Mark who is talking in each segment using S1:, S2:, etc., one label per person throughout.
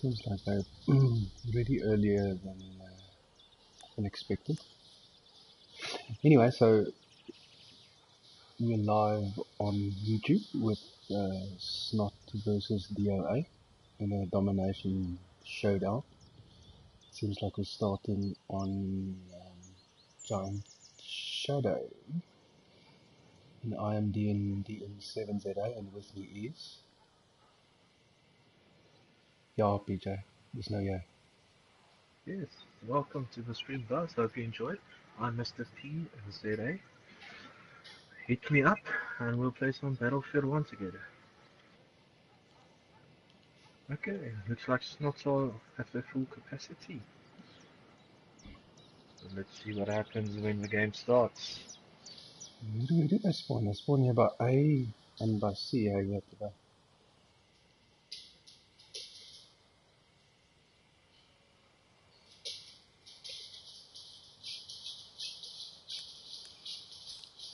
S1: Seems like they're really earlier than expected. Anyway, so we're live on YouTube with SNoT versus DOA in a domination showdown. Seems like we're starting on Giant Shadow. And I am DN7ZA, and with me is... Yeah, PJ. There's no yeah.
S2: Yes, welcome to the stream, guys. Hope you enjoyed. I'm Mr. TZA. Hit me up and we'll play some Battlefield 1 together. Okay, looks like SNoT are at their full capacity. So let's see what happens when the game starts.
S1: Where do they spawn? They spawn here by A and by C. I get to that.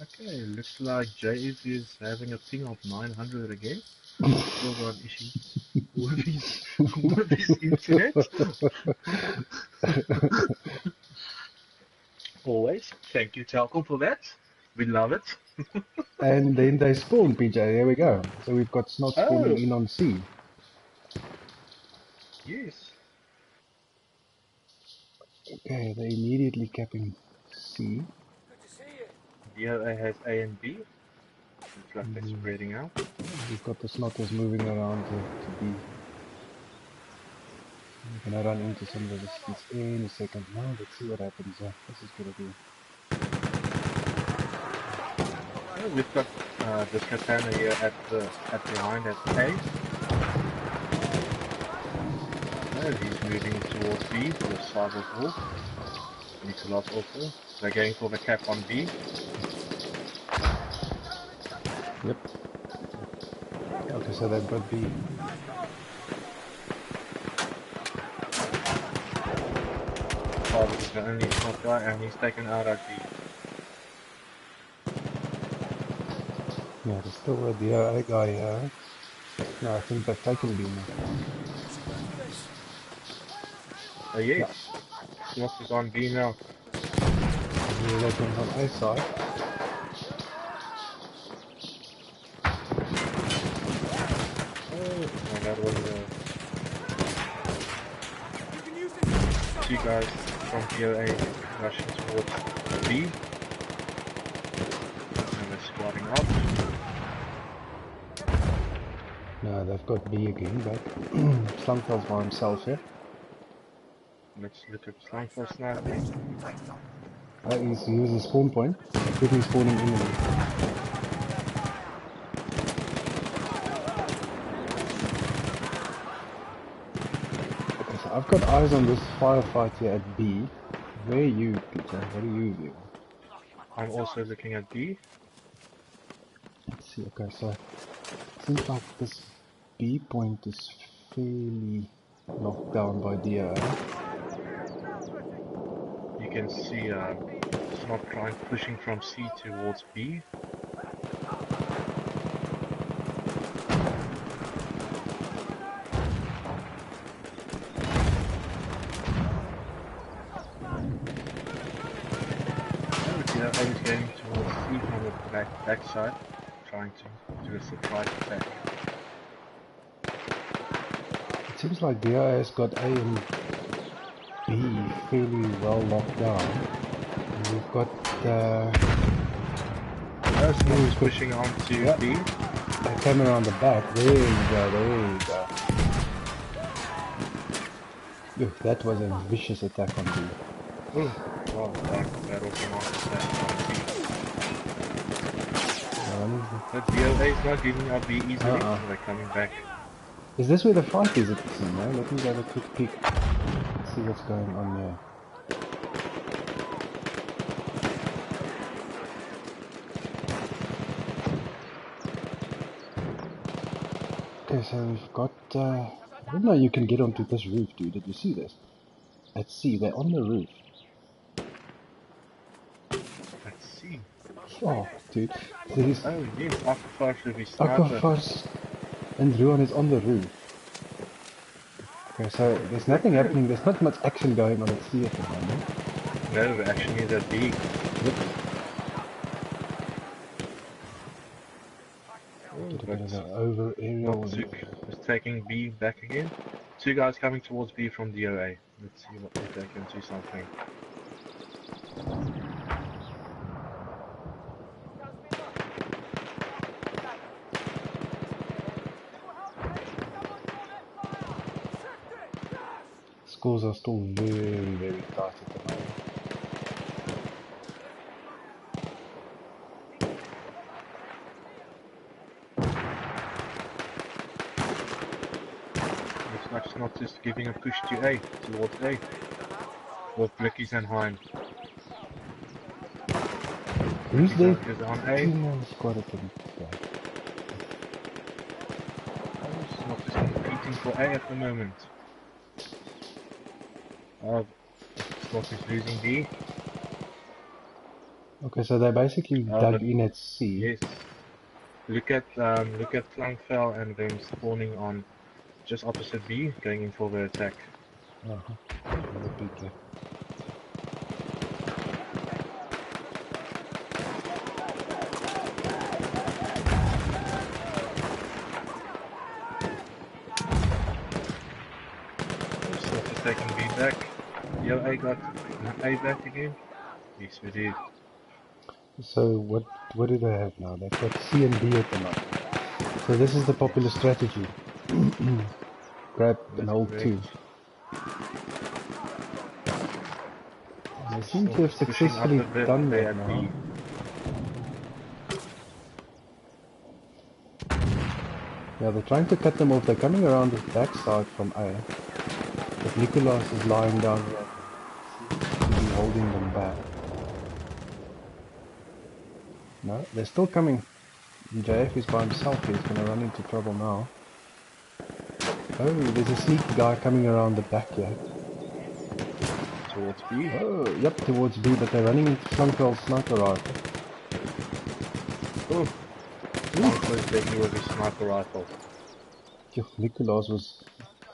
S2: Okay, looks like Jave is having a ping of 900 again. Still got issues with his internet. Always. Thank you, Telcom, for that. We love it.
S1: And then they spawn, PJ. There we go. So we've got SNoT spawning in on C.
S2: Yes.
S1: Okay, they're immediately capping C.
S2: DOA has A and B. Looks like they're spreading out.
S1: We've got the SNoTers moving around to B. We're gonna run into some resistance in a second. Now let's see what happens. This is gonna be...
S2: We've got this katana here at behind at A. He's moving towards B for the Cyber Wolf. Nicholas also. They're going for the cap on B.
S1: Yep. Okay, so they've got B.
S2: Cyber is the only SNoT guy and he's taken out at B.
S1: Yeah, there's still a DOA guy here. No, I think they've taken B now.
S2: Yes. Yeah. SNoT is on B now.
S1: We're looking on A side.
S2: Oh, that was two guys from DOA rushing towards B. And they're squatting up.
S1: No, they've got B again, but Slumfell's by himself here.
S2: Let's look at Slumfell sniping.
S1: He's using spawn point. Could be spawning in. Okay, so I've got eyes on this firefight here at B. Where are you, Peter? What do you view?
S2: I'm also looking at B.
S1: Let's see, okay, so it seems like this B point is fairly locked down by DOA.
S2: You can see SNoT pushing from C towards B. I was going towards C from the back side, trying to do a surprise attack.
S1: It seems like DOA has got A and B fairly well locked down. And we've got
S2: SNoT pushing onto B.
S1: They came around the back. There you go, there you go. Look, that was a vicious attack on B.
S2: Oh, wow, that opened off that on B. But DOA is not giving up B easily, so they're coming back.
S1: Is this where the fight is at C, no? Let me have a quick peek. Let's see what's going on there. Okay, so we've got... I don't know you can get onto this roof, dude. Did you see this? At C, they're on the roof.
S2: Let's see.
S1: Oh, dude. There's
S2: Oh yes, Aquafars with his sniper.
S1: Aquafars and Ruan is on the roof. Okay, so there's nothing happening, there's not much action going on at C at the moment.
S2: No, the action is at B.
S1: Yep. Get a bit of an over aerial.
S2: Is taking B back again. Two guys coming towards B from DOA. Let's see if they can do something.
S1: Scores are still very, very tight at the moment.
S2: Looks like SNoT just giving a push to A, towards A. With Blickies and Hind.
S1: Who's there?
S2: Is on A.
S1: Female squad at the
S2: SNoT is competing for A at the moment. SNoT is losing B.
S1: Okay, so they basically dug in at C.
S2: Yes. Look at Flankfell and them spawning on just opposite B, going in for the attack. SNoT is taking B back. DOA got A back again. Yes, we did.
S1: So what do they have now? They've got C and B at the moment. So this is the popular strategy. Grab and hold two. They seem to have successfully done that now. Yeah, they're trying to cut them off. They're coming around the backside from A. But Nicholas is lying down here. Seems to be holding them back. No, they're still coming. JF is by himself. He's going to run into trouble now. Oh, there's a sneaky guy coming around the back here.
S2: Towards B?
S1: Oh, yep, towards B, but they're running into Flankfell's sniper rifle.
S2: Oh, Flankfell is taking with his sniper rifle.
S1: Yo, Nicholas was...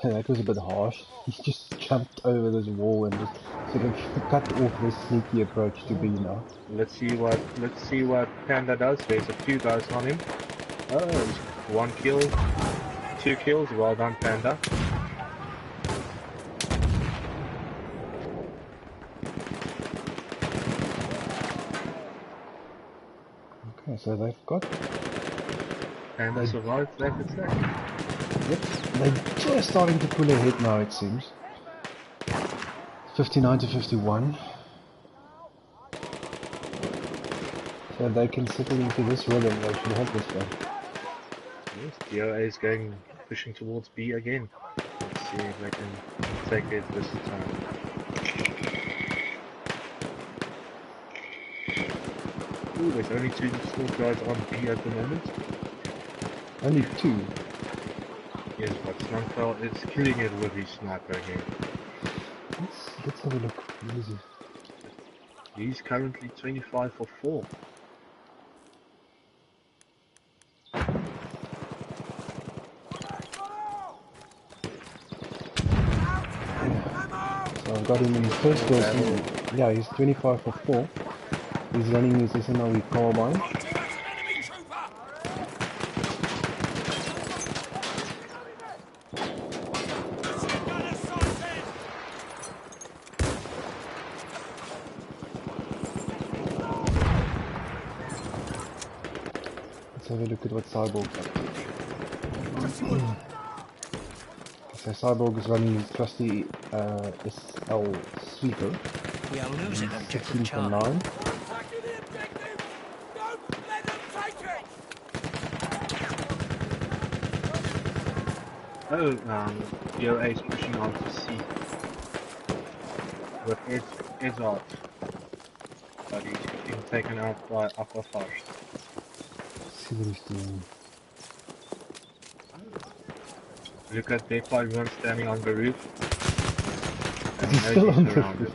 S1: that was a bit harsh. He just jumped over this wall and just sort of cut off this sneaky approach to B now.
S2: Let's see what Panda does. There's a few guys on him. Oh, 1 kill, 2 kills. Well done, Panda.
S1: Okay, so they've got...
S2: Panda survived that attack.
S1: Yep, they're just starting to pull ahead now, it seems. 59 to 51. So they can settle into this rhythm, they should have this one.
S2: Yes, DOA is pushing towards B again. Let's see if they can take it this time. Ooh, there's only 2 small guys on B at the moment.
S1: Only 2?
S2: Yes, but Flankfell is killing it with his sniper again.
S1: Let's have a look. What is it?
S2: He's currently 25 for 4.
S1: So I've got him in his first goal. Yeah, he's 25 for 4. He's running his SNoT carbine. Let's have a look at what Cyborg's up to. So Cyborg is running his trusty SL sweeper.
S3: We are losing objective
S1: 16 for 9.
S2: Oh, DOA is pushing on to C. With Ed's out. But he's being taken out by Aqua first.
S1: Let's see what he's doing.
S2: Look at Dead 1 standing on the roof. And
S1: He's still on the
S2: surrounded.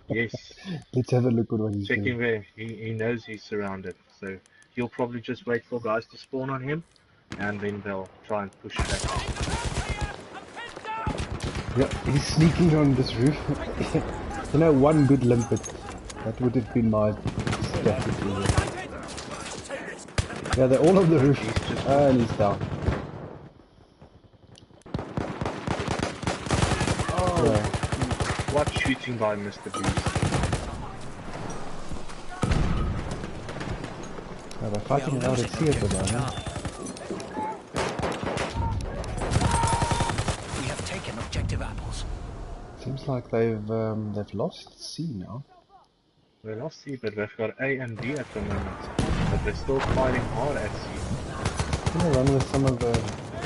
S2: Yes.
S1: Let's have a look at what he's doing.
S2: Checking there. He knows he's surrounded. So he'll probably just wait for guys to spawn on him. And then they'll try and push back.
S1: Yeah, he's sneaking on this roof. You know, one good limpet. That would have been my strategy. Yeah, they're all on the roof. And he's down.
S2: Oh,
S1: Yeah.
S2: what shooting by Mr. Beast?
S1: Yeah, they're fighting it out at sea at the moment.
S3: We have taken objective apples.
S1: Seems like they've lost C now.
S2: They lost C, but they've got A and B at the moment. But they're still fighting hard at C.
S1: I'm gonna run with some of the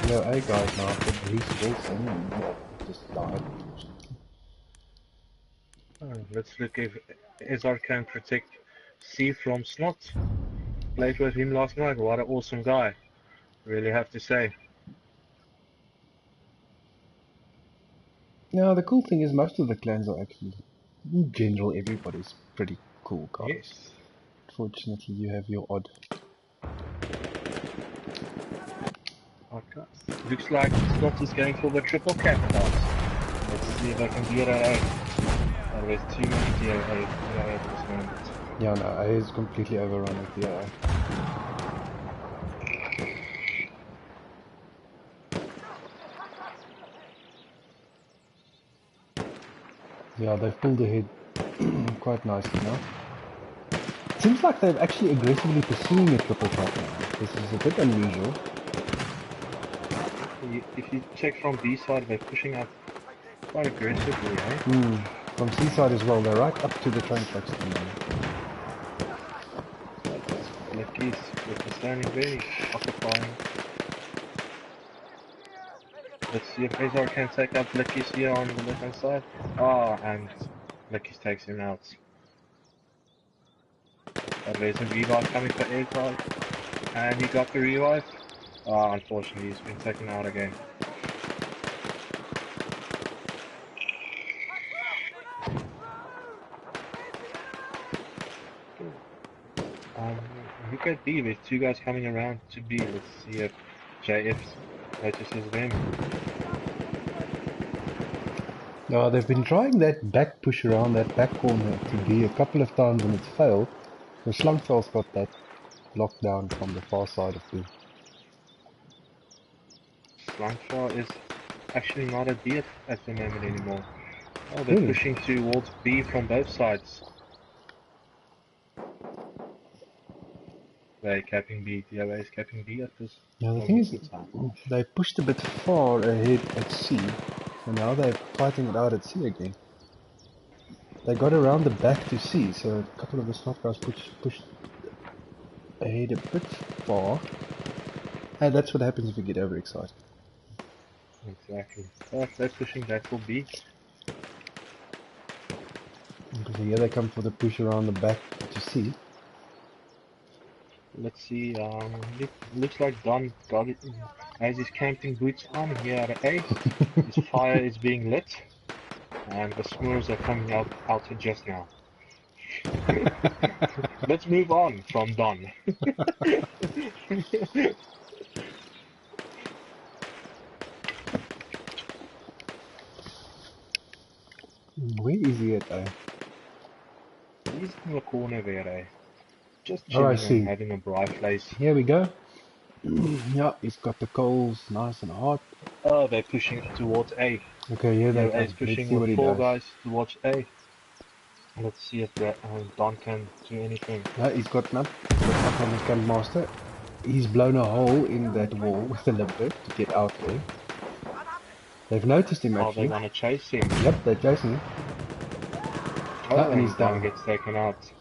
S1: DOA guys now after Bruce Wilson and just died, unfortunately.
S2: Oh, let's look if SR can protect C from SNoT. Played with him last night. What an awesome guy. Really have to say.
S1: Yeah, the cool thing is most of the clans are actually, in general, everybody's pretty cool guys.
S2: Yes.
S1: Fortunately, you have your odd.
S2: Okay. Looks like SNoT is going for the triple cap pass. Let's see if they can get it out. Oh, there's too many DOA at this moment.
S1: Yeah, no, A is completely overrun with DOA. Yeah, they've pulled ahead quite nicely now. Seems like they're actually aggressively pursuing a triple cap now. This is a bit unusual.
S2: If you check from B side, they're pushing up quite aggressively, eh?
S1: From C side as well, they're right up to the train tracks at the moment.
S2: Licky's standing there, he's occupying. Let's see if Azar can take out Licky's here on the left hand side. Ah, and Licky's takes him out. But there's a revive coming for Azar. And he got the revive. Ah, unfortunately, he's been taken out again. Look at B, there's two guys coming around to B. Let's see if JF notices them.
S1: No, they've been trying that back push around that back corner to B a couple of times and it's failed. The Slangfel's got that locked down from the far side of B.
S2: Slangfell is actually not at B at the moment anymore. Oh, they're
S1: Really?
S2: pushing towards B from both sides. They're capping B. DOA is capping B at this
S1: Now the thing is,
S2: time.
S1: they pushed a bit far ahead at C, so now they're fighting it out at C again. They got around the back to C, so a couple of the SNoT guys pushed ahead a bit far. And that's what happens if you get overexcited.
S2: Exactly. Oh, they're pushing back for B.
S1: Because here they come for the push around the back to C.
S2: Let's see, looks like Don got it, has his camping boots on here at A. His fire is being lit, and the smurfs are coming out just now. Let's move on from Don.
S1: Where is he at A?
S2: He's in the corner there, eh? Just
S1: Oh, I
S2: chilling
S1: see.
S2: and having a bright place.
S1: Here we go. Yeah, he's got the coals nice and hot.
S2: Oh, they're pushing towards A.
S1: Okay, here they
S2: DOA
S1: come.
S2: is
S1: Let's
S2: pushing
S1: see what
S2: with
S1: he
S2: 4
S1: does.
S2: guys towards A. Let's see if Don can do anything.
S1: No, he's got none. Up on his gun master. He's blown a hole in that wall with a limpet to get out there. They've noticed him
S2: Oh,
S1: actually.
S2: they want to chase him.
S1: Yep, they're chasing him.
S2: Oh,
S1: And he's
S2: Don
S1: down.
S2: gets taken out.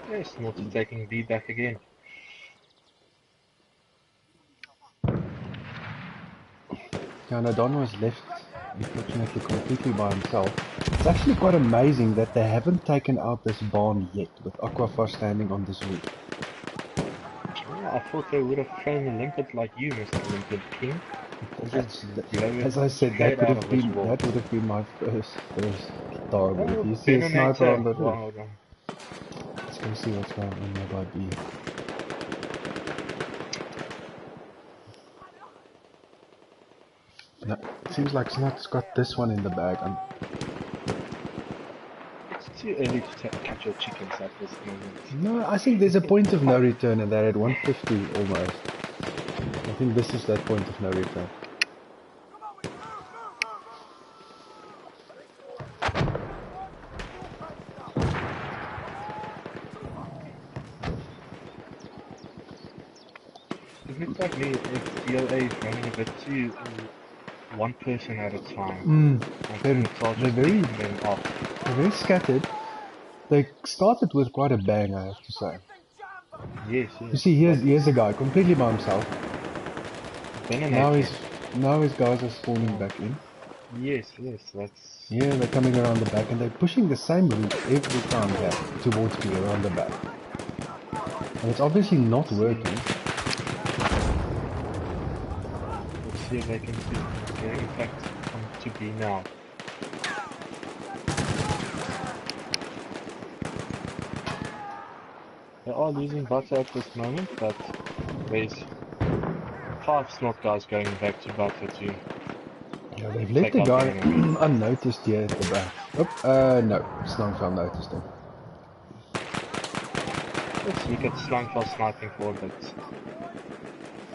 S2: Yes, not taking B back again.
S1: Yeah, no, Don was left, unfortunately, completely by himself. It's actually quite amazing that they haven't taken out this barn yet, with Aquafar standing on this roof.
S2: Oh, I thought they would have thrown a limpet like you, Mr. Limpet King.
S1: As I said, that would have been my first target. If you see a sniper on the roof,
S2: Wow,
S1: let's go see what's going on there by B. No, seems like SNoT's got this one in the bag.
S2: It's too early to catch your chickens at this moment.
S1: No, I think there's a point of no return, and they're at 150 almost. I think this is that point of no return.
S2: It looks like me if DOA is running a bit too one person at a time.
S1: They're very scattered. They started with quite a bang, I have to say.
S2: Yes,
S1: You see, here's a guy completely by himself. Now his guys are spawning back in.
S2: Yes, that's...
S1: Yeah, they're coming around the back and they're pushing the same route every time here towards me around the back. And it's obviously not working.
S2: Let's see if they can see. Yeah, in fact, come to B now. They are losing butter at this moment, but there's 5 SNoT guys going back to butter too.
S1: Yeah, they've left the guy unnoticed here at the back. Oh, no, Slangfell noticed him.
S2: Let's look at Slangfell sniping for a bit.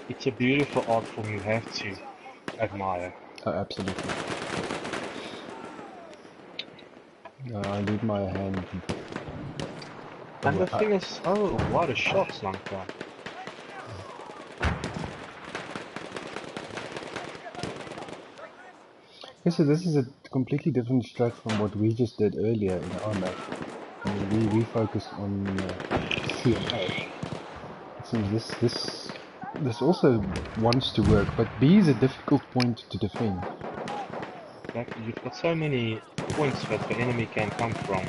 S2: It's a beautiful art form you have to admire.
S1: Oh, absolutely. I leave my hand.
S2: And the thing is, oh, what a shot, Slangfell.
S1: Okay, so this is a completely different strat from what we just did earlier in our match. I mean, we focused on CMA. It seems this also wants to work, but B is a difficult point to defend.
S2: Exactly, you've got so many points that the enemy can come from.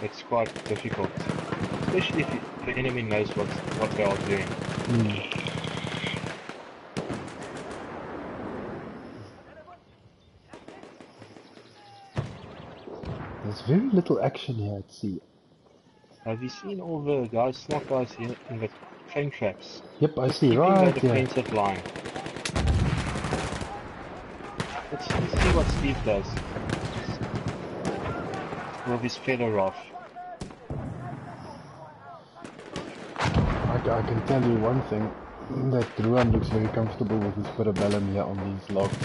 S2: It's quite difficult, especially if the enemy knows what they are doing.
S1: There's very little action here at C.
S2: Have you seen all the guys, SNoT guys here in the train tracks?
S1: Yep, I see,
S2: keeping
S1: right
S2: the
S1: here.
S2: defensive line. Let's see what Steve does with his feather off.
S1: I can tell you one thing, that Ruan looks very comfortable with his parabellum here on these logs.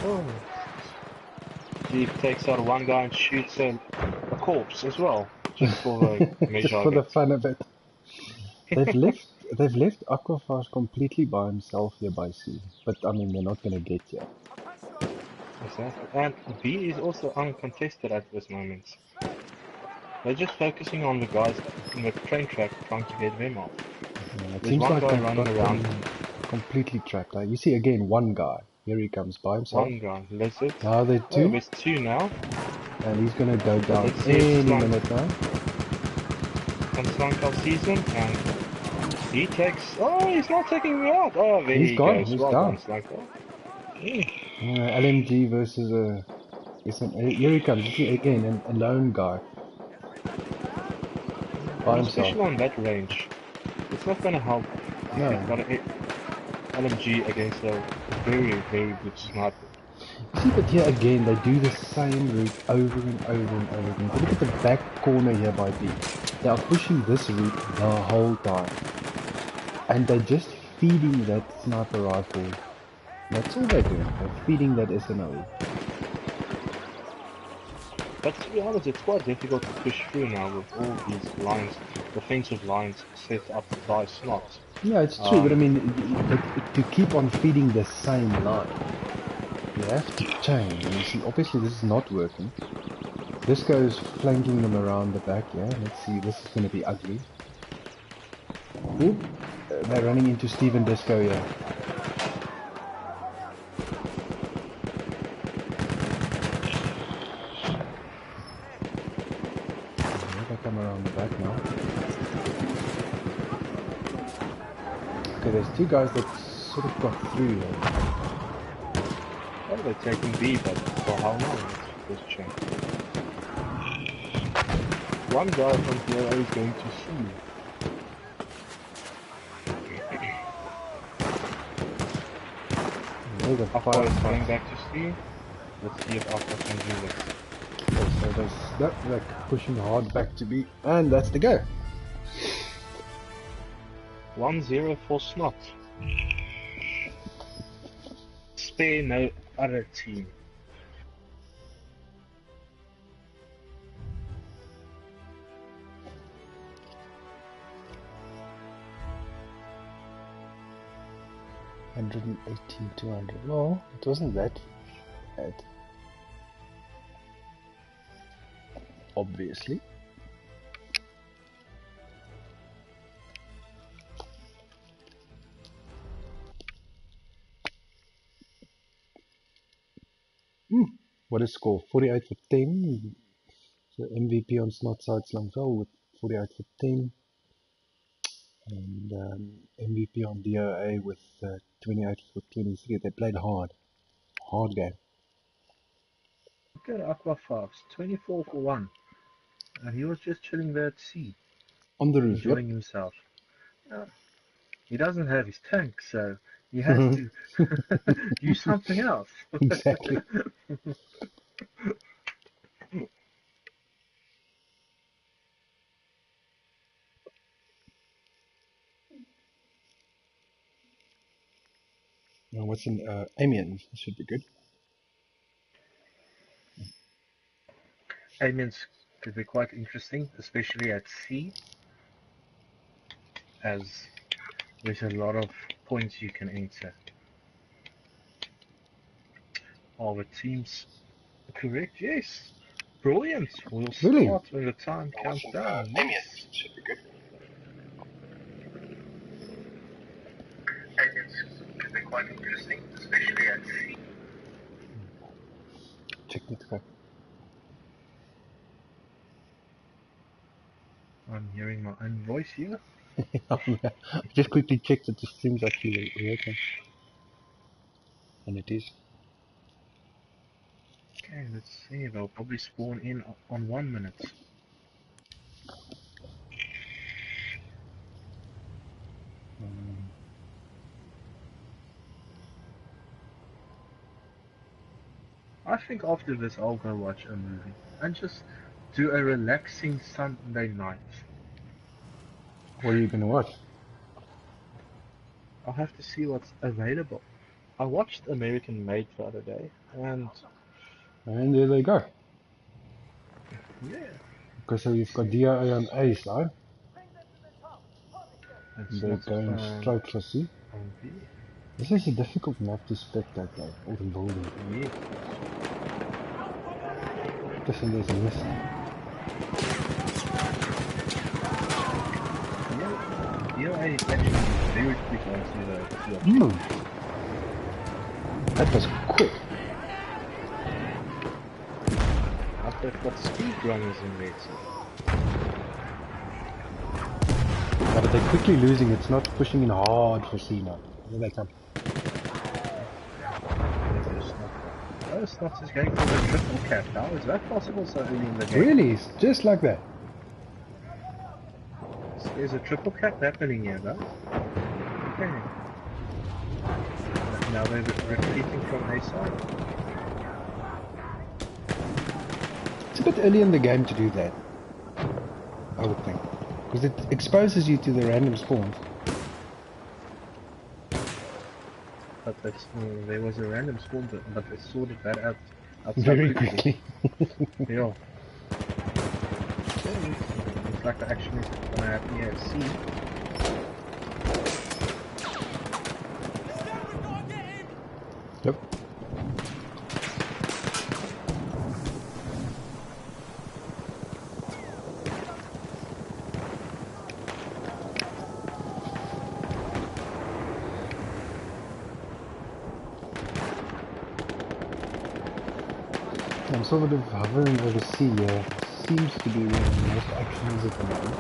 S2: Oh. Steve takes out one guy and shoots a corpse as well, just for the measure.
S1: Just for the fun of it. They've left Aquafars completely by himself here by C, but I mean they're not gonna get here.
S2: Exactly, and B is also uncontested at this moment. They're just focusing on the guys in the train track, trying to get them off.
S1: Yeah, it
S2: There's
S1: seems
S2: one
S1: like
S2: guy
S1: they've
S2: running
S1: got
S2: around.
S1: them completely trapped. You see again one guy. Here he comes by himself.
S2: One guy, Lizard.
S1: Now there's two.
S2: Oh, there's two now.
S1: And he's gonna go down
S2: Let's see
S1: any
S2: Slunk.
S1: minute now.
S2: And Slangfell sees him, and he takes... Oh, he's not taking me out! Oh, there he
S1: gone,
S2: goes.
S1: he's
S2: Well
S1: down.
S2: done, Slangfell.
S1: LMG versus here he comes. You see again a lone guy. By himself.
S2: Especially on that range. It's not gonna help if you've got an LMG against a very, very good sniper.
S1: See, but here again, they do the same route over and over and over again. Look at the back corner here by B. They are pushing this route the whole time. And they're just feeding that sniper rifle. That's all they're doing. They're feeding that SNoT.
S2: But to be honest, it's quite difficult to push through now with all these lines, defensive lines set up by SNoT.
S1: Yeah, it's true, but I mean, to keep on feeding the same line, you have to change. And you see, obviously this is not working. This goes flanking them around the back, yeah? Let's see, this is going to be ugly. Oop, they're running into Steven Disco here. They come around the back now. Okay, there's two guys that sort of got through here.
S2: Oh, they're taking B, but for how long? Let's check. One guy from DOA is going to C.
S1: They got
S2: Aqua
S1: fire
S2: is
S1: fire.
S2: going back to sea. Let's see if Aqua can do this.
S1: So they're pushing hard back to B, and that's the go.
S2: 1-0 for SNoT. Spare no other team.
S1: $118,200. Well, it wasn't that bad. Obviously. What is score? 48 for 10. So MVP on SNoT side Slangveld with 48 for 10. And MVP on DOA with 28 for 23. They played hard. Hard game.
S2: Look at Aqua Fox, 24 for 1. And he was just chilling there at sea,
S1: On the roof,
S2: enjoying himself. He doesn't have his tank, so he has to do something else.
S1: Exactly. Now what's in Amiens? This should be good.
S2: Amiens could be quite interesting, especially at sea, as there's a lot of points you can enter. All the teams correct? Yes. Brilliant. We'll
S1: Really?
S2: start when the time counts down. Yes.
S1: Should be good.
S2: Could be quite interesting, especially at sea.
S1: Check it out.
S2: I'm hearing my own voice here.
S1: I just quickly checked it. It seems like you were working. And it is.
S2: Okay, let's see. They'll probably spawn in on 1 minute. I think after this I'll go watch a movie and just do a relaxing Sunday night.
S1: What are you going to watch?
S2: I'll have to see what's available. I watched American Made the other day, and
S1: And there they go.
S2: yeah.
S1: Okay, so you've got DOA on A side.
S2: It's
S1: They're
S2: not
S1: going straight for C.
S2: on B.
S1: This is a difficult map to spectate though, or to build in.
S2: Yeah.
S1: Just in there's a mist.
S2: DOA is actually very quick onto the
S1: That was quick.
S2: I've got speedrunners in there too.
S1: Yeah, but they're quickly losing. It's not pushing in hard for C now. Here they come.
S2: Oh, SNoT is going for the triple cap. How is that possible so early in the game?
S1: Really? It's just like that.
S2: There's a triple cap happening here, though. Okay. Now they're retreating from A side.
S1: It's a bit early in the game to do that, I would think. Because it exposes you to the random spawns.
S2: But that's, there was a random spawn, but they sorted that out outside
S1: Very quickly.
S2: Yeah. Okay, looks like the action is going to happen here at C.
S1: Yep. I'm sort of hovering over C here. Seems to be where the most action is at the moment.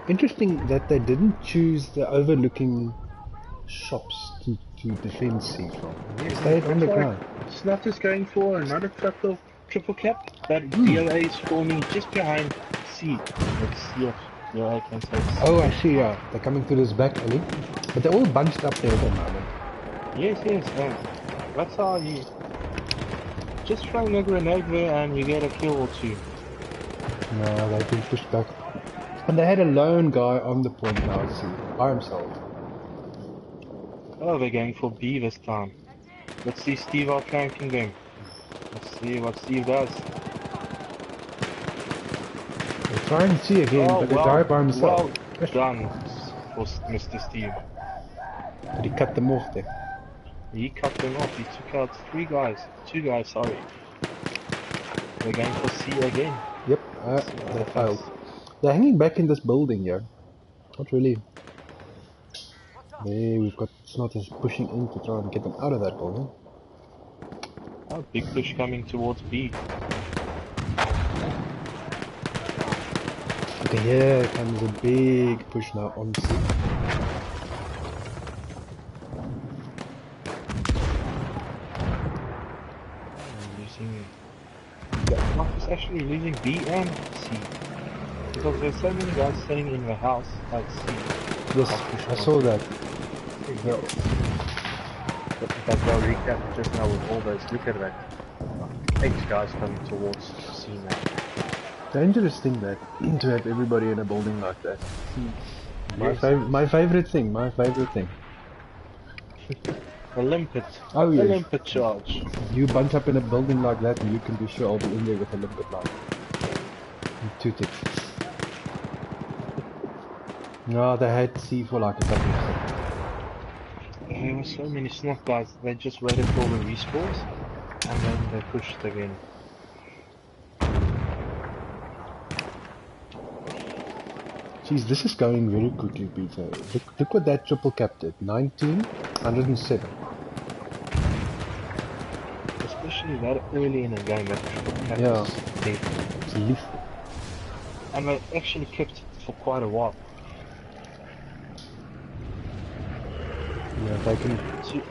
S1: Interesting that they didn't choose the overlooking shops to defend C from.
S2: Yeah,
S1: Stayed underground.
S2: SNoT is going for another triple triple cap, that DOA is forming just behind C. Let's see if DOA can take C.
S1: Oh, I see, yeah. They're coming through this back alley. But they're all bunched up there at the moment.
S2: Yes, that's how you just throwing a grenade there and you get a kill or two.
S1: No, they've been pushed back. And they had a lone guy on the point now, I see. By himself.
S2: Oh, they're going for B this time. Let's see Steve outflanking them. Let's see what Steve does.
S1: They're trying C again, but the guy by himself.
S2: Well done for Mr. Steve.
S1: Did he cut them off there?
S2: He cut them off. He took out two guys, sorry. They're going for C again.
S1: Yep, they failed. They're hanging back in this building, yeah. Not really. There, we've got SNoT is pushing in to try and get them out of that building.
S2: Oh, big push coming towards B.
S1: Okay, here comes a big push now on C.
S2: SNoT is actually losing B and C. Because there's so many guys staying in the house at C.
S1: Yes, I saw that.
S2: Yeah. But they'll recap just now with all those. Look at that. 8 guys coming towards C now.
S1: Dangerous thing that, to have everybody in a building like that. My favorite thing,
S2: A limpet.
S1: Oh yes.
S2: A limpet charge.
S1: You bunch up in a building like that and you can be sure I'll be in there with a limpet line. And 2 ticks. No, they had C for like a couple of seconds.
S2: There were so many SNoT guys, they just waited for the respawns and then they pushed again.
S1: Jeez, this is going very quickly, Peter. Look what that triple cap did. 19, 107.
S2: Especially that early in the game, that triple cap
S1: Yeah.
S2: is dead.
S1: It's lethal.
S2: And they actually kept it for quite a while.
S1: Yeah, they can.
S2: Two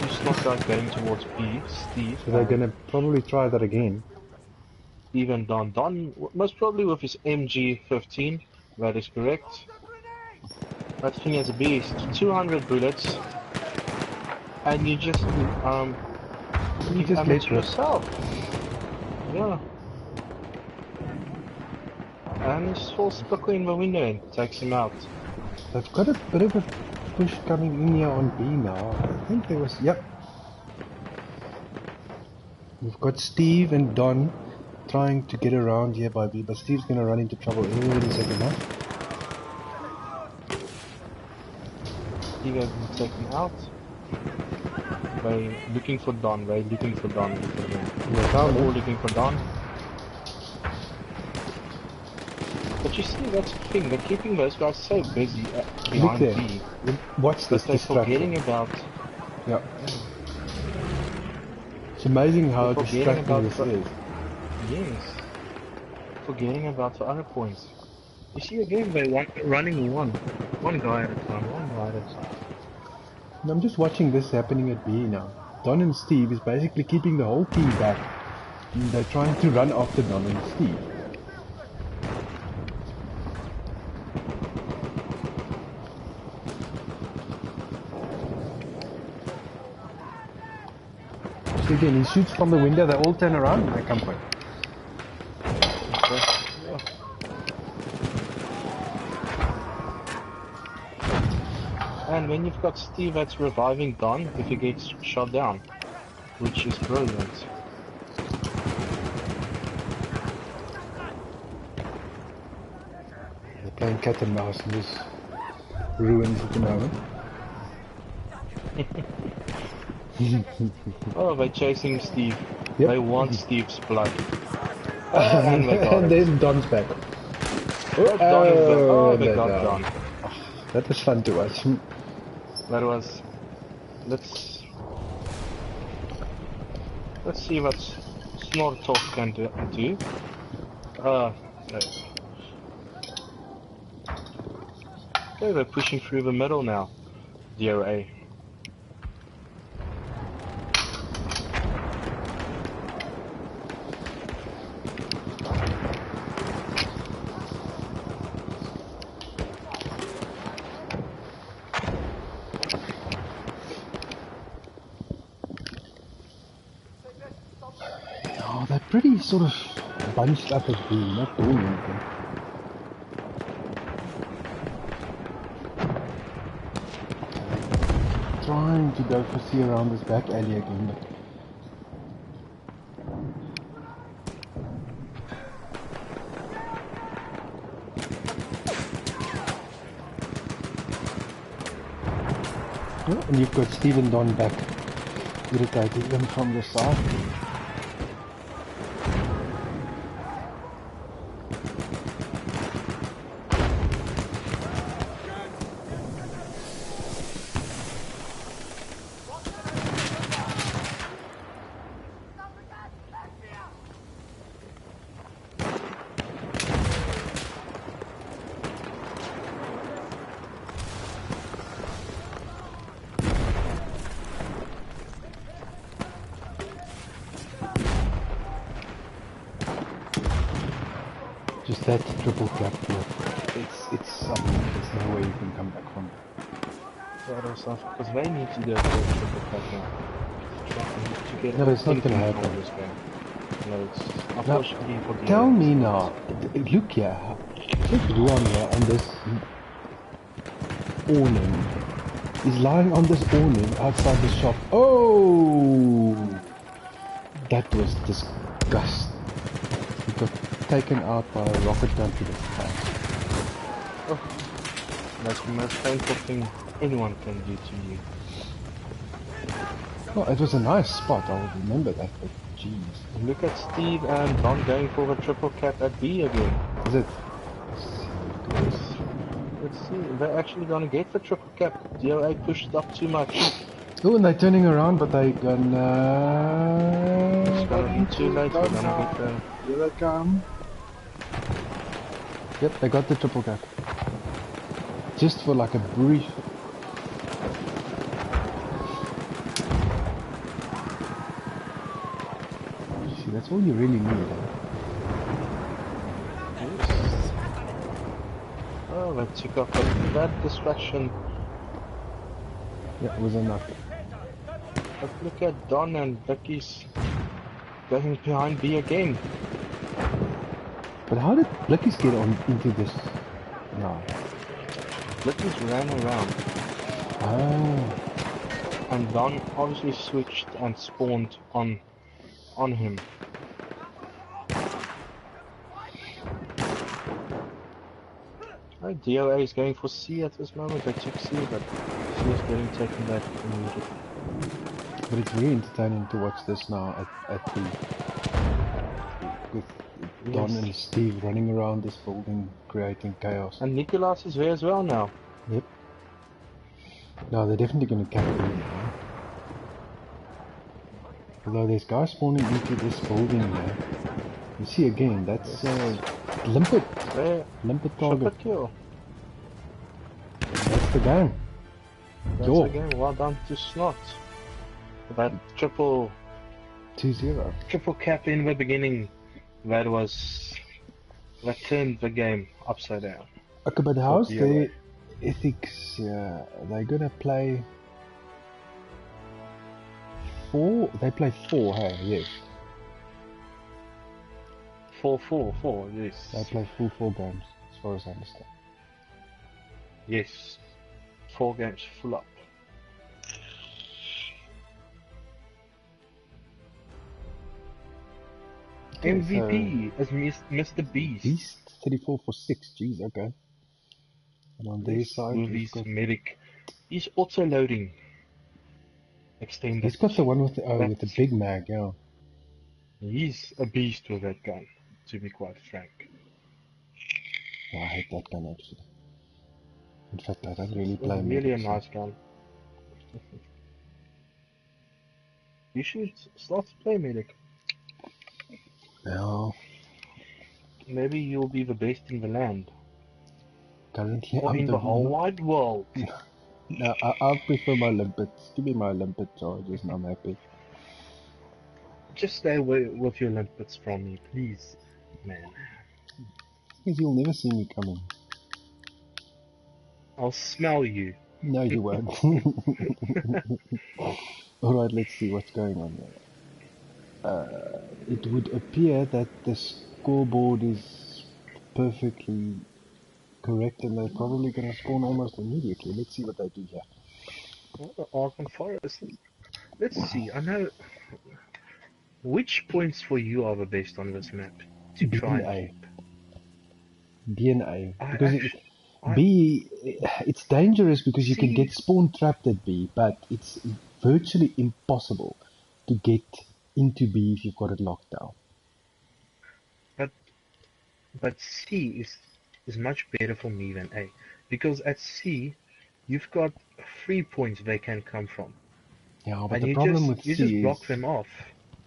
S2: SNoT guys going towards B, Steve.
S1: So they're gonna probably try that again.
S2: Steve and Don. Don, most probably with his MG15, that is correct. That thing is a beast. 200 bullets. And you just,
S1: You just
S2: let
S1: let
S2: yourself. Yeah. And just falls quickly in the window and takes him out.
S1: They've got a bit of a push coming in here on B now. I think there was. Yep. We've got Steve and Don trying to get around here by B, but Steve's gonna run into trouble any second now.
S2: Steve has been taken out. They're looking for Don. They're looking for Don.
S1: Yeah,
S2: They're all looking for Don. But you see, that's the thing. They're keeping those guys so busy behind
S1: there.
S2: B.
S1: Watch this
S2: That they're
S1: distraction.
S2: forgetting about.
S1: Yeah. It's amazing how
S2: They're forgetting
S1: distracting
S2: about
S1: this is.
S2: Yes. Forgetting about the other points. You see again, they're running one guy at a time, one guy at a time.
S1: And I'm just watching this happening at B now. Don and Steve is basically keeping the whole team back. And they're trying to run after Don and Steve. So again, he shoots from the window, they all turn around and they come back.
S2: And when you've got Steve that's reviving Don if he gets shot down, which is brilliant.
S1: They're playing cat and mouse in this ruins at the moment.
S2: Oh, they're chasing Steve.
S1: Yep.
S2: They want Steve's blood. And they got
S1: And
S2: it.
S1: then Don's back.
S2: Oh, Don is back. Oh, they
S1: they're
S2: got
S1: down.
S2: Don.
S1: That was fun to watch.
S2: That was. Let's see what SNoT can do. No. Okay, they're pushing through the middle now. DOA.
S1: pretty sort of bunched up as B, not doing anything. Trying to go for C around this back alley again, but yeah, and you've got Steve and Don back, irritating them from the side. Just that triple cap here. It's something. There's no way you can come back from it.
S2: Because they need to go for a triple cut now. To get
S1: No, it's not gonna
S2: anything
S1: happen.
S2: from this game. No, it's
S1: Now,
S2: unfortunately for the
S1: tell
S2: others.
S1: me now, look here, take Ruan here on this awning. He's lying on this awning outside the shop. Oh! That was disgusting. He got taken out by a rocket gun to the face.
S2: Oh, that's the most painful thing anyone can do to you.
S1: Well, it was a nice spot, I would remember that, but jeez.
S2: Look at Steve and Don going for the triple cap at B again.
S1: Is it?
S2: Let's see, they're actually gonna get the triple cap. DOA pushed up too much.
S1: Oh, and they're turning around, but they're gonna...
S2: It's gonna be too late, we're gonna get the...
S1: Here they come. Yep, they got the triple cap. Just for like a brief... See, that's all you really need.
S2: Oh, they took off, but that distraction.
S1: Yeah, it was enough.
S2: But look at Don and Vicky's going behind B again.
S1: But how did Blickies get on into this? No.
S2: Vicky's ran around.
S1: Oh.
S2: And Don obviously switched and spawned on him. DOA is going for C at this moment. They took C, but C is getting taken back immediately.
S1: But it's very entertaining to watch this now at the... with Don
S2: Yes.
S1: and Steve running around this building creating chaos.
S2: And Nicholas is there as well now.
S1: Yep. No, they're definitely going to catch them. Although there's guys spawning into this building here. You see again, that's Limpet.
S2: There,
S1: Limpet target.
S2: triple kill.
S1: That's the game.
S2: That's
S1: Yo.
S2: again, well done to SNoT. That triple
S1: 2-0.
S2: cap in the beginning, that turned the game upside down.
S1: Okay, but how's
S2: DOA.
S1: their ethics? They're gonna play 4. They play 4, hey? Yes.
S2: 4-4-4, yes.
S1: They play full 4 games, as far as I understand.
S2: Yes. 4 games full up.
S1: Okay,
S2: MVP as Mr. Beast.
S1: Beast 34 for 6. Jeez, okay. And on their
S2: This
S1: side, we've
S2: movie's
S1: got,
S2: medic. He's auto loading. Extended.
S1: he's got the one with the with the
S2: That's-
S1: big mag, yeah.
S2: He's a beast with that gun, to be quite frank.
S1: Oh, I hate that gun actually. In fact, I don't really
S2: It's
S1: play
S2: really a
S1: medics.
S2: nice gun. You should start to play medic.
S1: No,
S2: Maybe you'll be the best in the land.
S1: currently
S2: Or
S1: I'm
S2: in the whole wide world.
S1: No, I prefer my limpets. Give me my limpet charges and I'm happy.
S2: Just stay away with your limpets from me, please, man.
S1: Because you'll never see me coming.
S2: I'll smell you.
S1: No, you won't. Alright, let's see what's going on there. it would appear that the scoreboard is perfectly correct, and they're probably going to spawn almost immediately. Let's see what they do here.
S2: Well, the Arkham Forest. Let's see. I know which points for you are the best on this map to
S1: B
S2: try
S1: and
S2: and
S1: A.
S2: keep.
S1: B and A.
S2: I
S1: Because
S2: actually, I
S1: B, it's dangerous because you can
S2: see,
S1: get spawn trapped at B, but it's virtually impossible to get into B if you've got it locked down.
S2: but C is much better for me than A, because at C you've got 3 points they can come from,
S1: Yeah, but
S2: and
S1: the
S2: you
S1: problem
S2: just
S1: with
S2: you just
S1: C is,
S2: block them off.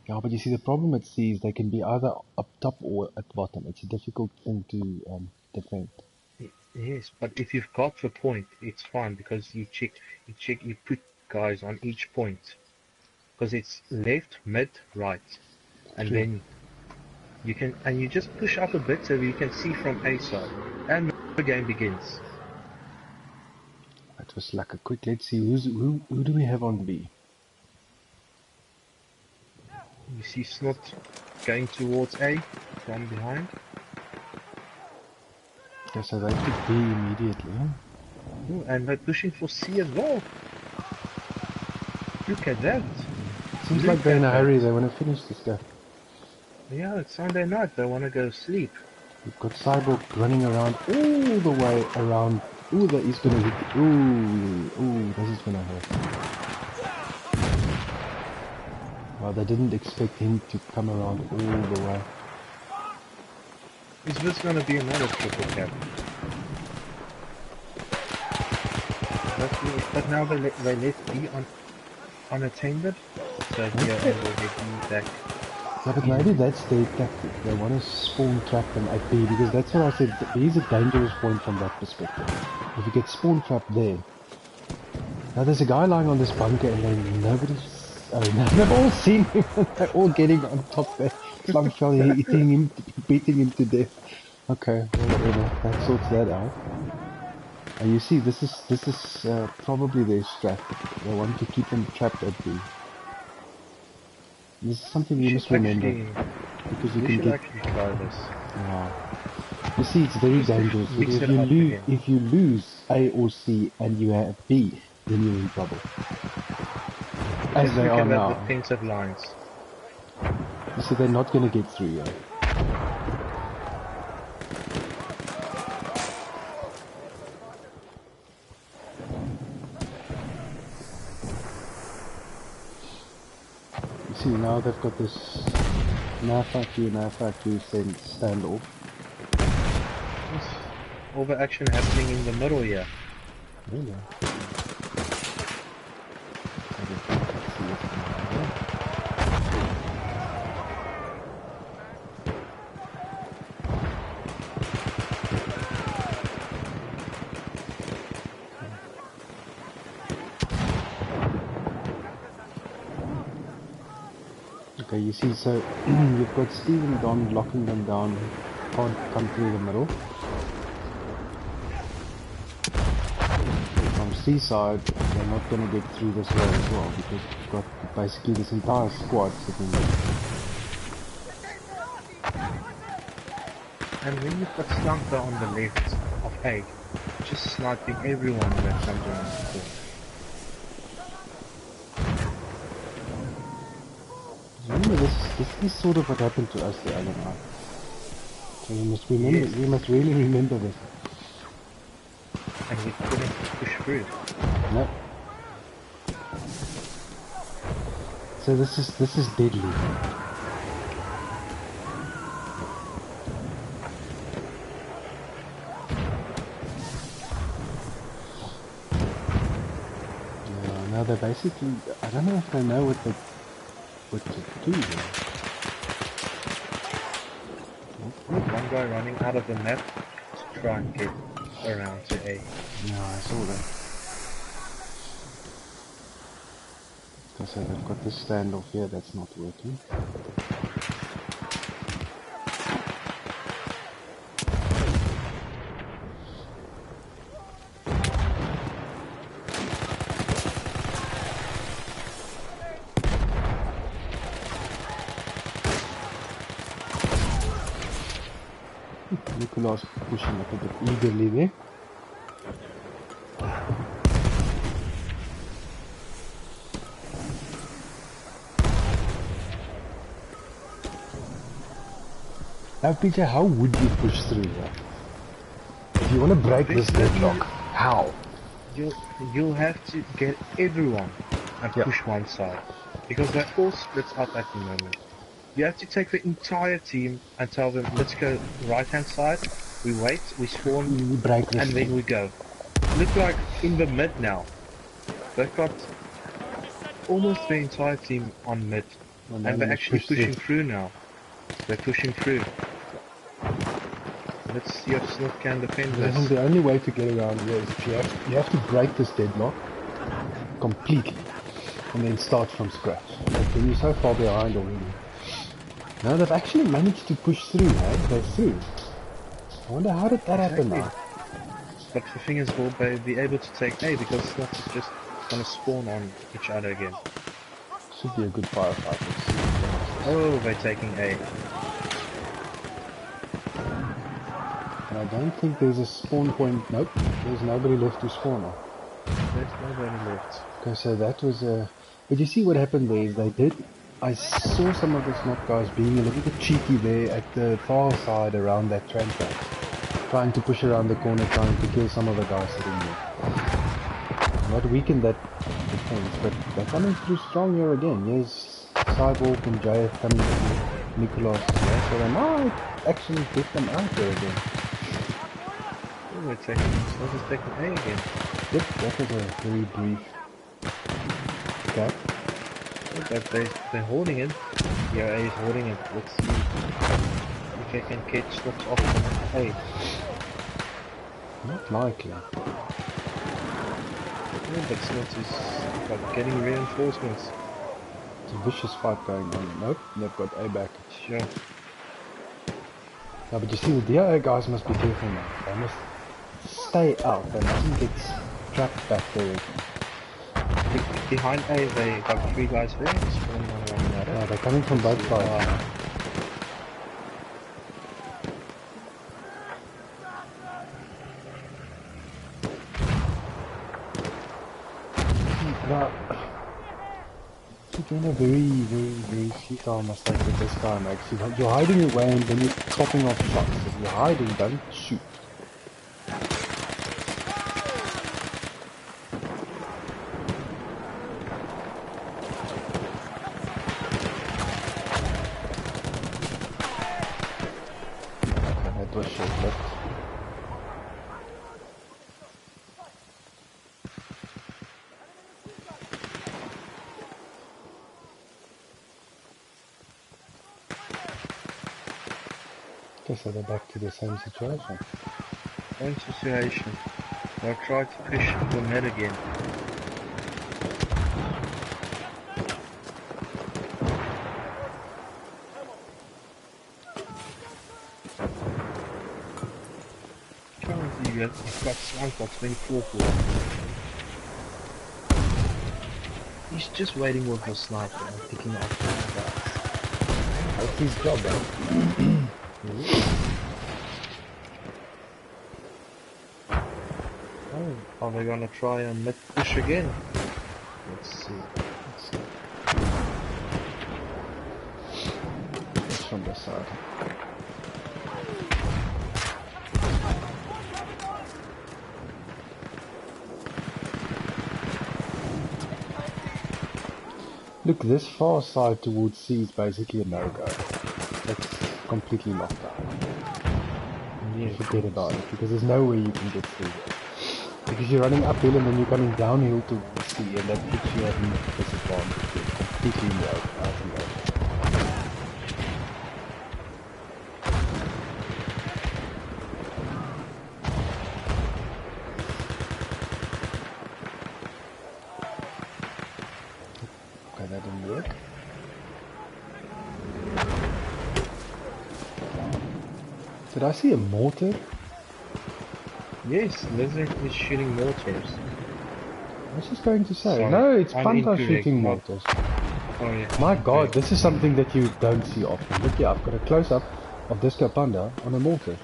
S1: yeah, but you see the problem with C is they can be either up top or at bottom. It's a difficult thing to defend.
S2: Yes, but if you've got the point, it's fine because you put guys on each point because it's left, mid, right, and
S1: True.
S2: then you just push up a bit so you can see from A side, and the game begins.
S1: That was like a quick. Let's see who do we have on B?
S2: You see SNoT going towards A from behind.
S1: Yeah, so they took B immediately. Huh?
S2: Ooh, and they're pushing for C as well. Look at that.
S1: Seems
S2: Look
S1: like they're in
S2: at
S1: a
S2: that.
S1: hurry. They want to finish this guy.
S2: Yeah, it's Sunday night. They want to go sleep.
S1: We've got Cyborg running around all the way around. Ooh, that is gonna hit. Ooh, this is gonna hurt. Well, they didn't expect him to come around all the way.
S2: Is this going to be another triple cap? But now they left B unattended, so here and will get B back.
S1: Yeah, but maybe that's their tactic. They want to spawn trap them at B, because that's what I said. B is a dangerous point from that perspective. If you get spawn trapped there. Now there's a guy lying on this bunker and then nobody's... Oh, no, they've all seen him. They're all getting on top there. Slug fell hitting him, beating him to death. Okay, well, whatever. That sorts that out. And you see, this is probably their strat. They want to keep them trapped at B. This is something you must remember, because you
S2: We
S1: can
S2: should
S1: get.
S2: actually try this.
S1: Yeah. You see, it's very
S2: Just to
S1: dangerous
S2: mix
S1: because
S2: it up again.
S1: if you lose A or C and you have B, then you're in trouble. As
S2: Just
S1: they
S2: look
S1: are
S2: at that
S1: now.
S2: defensive lines.
S1: You see, they're not going to get through here. You see, now they've got this now fuck you standoff.
S2: All the action happening in the middle here.
S1: Really? Okay, you see, so you've got Steve and Don locking them down, can't come through the middle. From Seaside, they're not going to get through this way as well, because you've got basically this entire squad sitting there.
S2: And when you've got Slanka on the left of A, just sniping everyone that comes around the corner.
S1: Remember, this is sort of what happened to us the other night. So you must remember,
S2: Yes.
S1: you must really remember this.
S2: And we couldn't push through.
S1: No. So this is deadly. Yeah, now they're basically, I don't know if they know what to do here.
S2: One guy running out of the map to try and get around to A.
S1: Yeah, I saw that. So they've got this standoff here that's not working. Nicholas pushing a little bit eagerly there. Now PJ, how would you push through here? If you want to break this deadlock, how?
S2: You'll have to get everyone and
S1: Yeah.
S2: push one side. Because they're all split up at the moment. You have to take the entire team and tell them, let's go right hand side, we wait, we spawn,
S1: You break this
S2: and then
S1: thing.
S2: we go. Look like in the mid now. They've got almost the entire team on mid.
S1: Well, now
S2: And
S1: you
S2: they're
S1: must
S2: actually
S1: push
S2: pushing through now. They're pushing through. Let's see if SNoT can defend
S1: I think
S2: this.
S1: the only way to get around here is if you have to break this deadlock completely and then start from scratch. Like, you're so far behind already. Now they've actually managed to push through, hey? They're through. I wonder how did that happen now?
S2: But the thing is, will they be able to take A because SNoT is just gonna spawn on each other again.
S1: Should be a good firefight. Let's see.
S2: Oh, they're taking A.
S1: And I don't think there's a spawn point. Nope, there's nobody left to spawn on.
S2: There's nobody left.
S1: Okay, so that was a... But you see what happened there is they did... I saw some of the SNoT guys being a little bit cheeky there at the far side around that train track. Trying to push around the corner, trying to kill some of the guys sitting there. Not weaken that defense, but they're coming through strong here again. Here's Cyborg and JF coming with Nicholas here, so they might actually get them out there again.
S2: Oh, they're taking, SNoT is taking A again.
S1: Yep, that was a very brief gap.
S2: But they're holding it. Yeah, A is holding it. Let's see if they can catch SNoT off from A.
S1: Not likely.
S2: Yeah, but SNoT is like getting reinforcements.
S1: It's a vicious fight going on. Nope, they've got A back.
S2: Sure.
S1: Now, but you see, the DOA guys must be careful now. They must stay out. They mustn't get trapped back there again.
S2: Behind A, they got 3 guys there. Spawning on one another.
S1: Yeah, they're coming from both sides. Now, you're doing a very futile mistake that this guy makes. You're hiding away and then you're popping off shots. If you're hiding, don't shoot. Okay, that was short-lived. Okay, so they're back to the same situation.
S2: Same situation. They'll try to push the mid again. Currently you've got Swank got 24 for. He's just waiting with the sniper and picking up the guys.
S1: That's his job, though.
S2: Oh, are they gonna try and mid push again? Let's see.
S1: It's from the side. Look, this far side towards C is basically a no-go. It's completely locked out.
S2: Yeah,
S1: Forget about it, because there's no way you can get through there. Because you're running uphill and then you're coming downhill towards C, and that puts you at a disadvantage. You're completely in the out in the open. Okay, that didn't work. Did I see a mortar?
S2: Yes, Lizard is shooting mortars.
S1: I was just going to say.
S2: Sorry,
S1: No, it's
S2: I'm
S1: Panta
S2: incorrect,
S1: shooting
S2: not-
S1: mortars.
S2: Oh yeah.
S1: My god,
S2: Okay.
S1: this is something that you don't see often. Look here, I've got a close-up of Disco Panda on a mortar.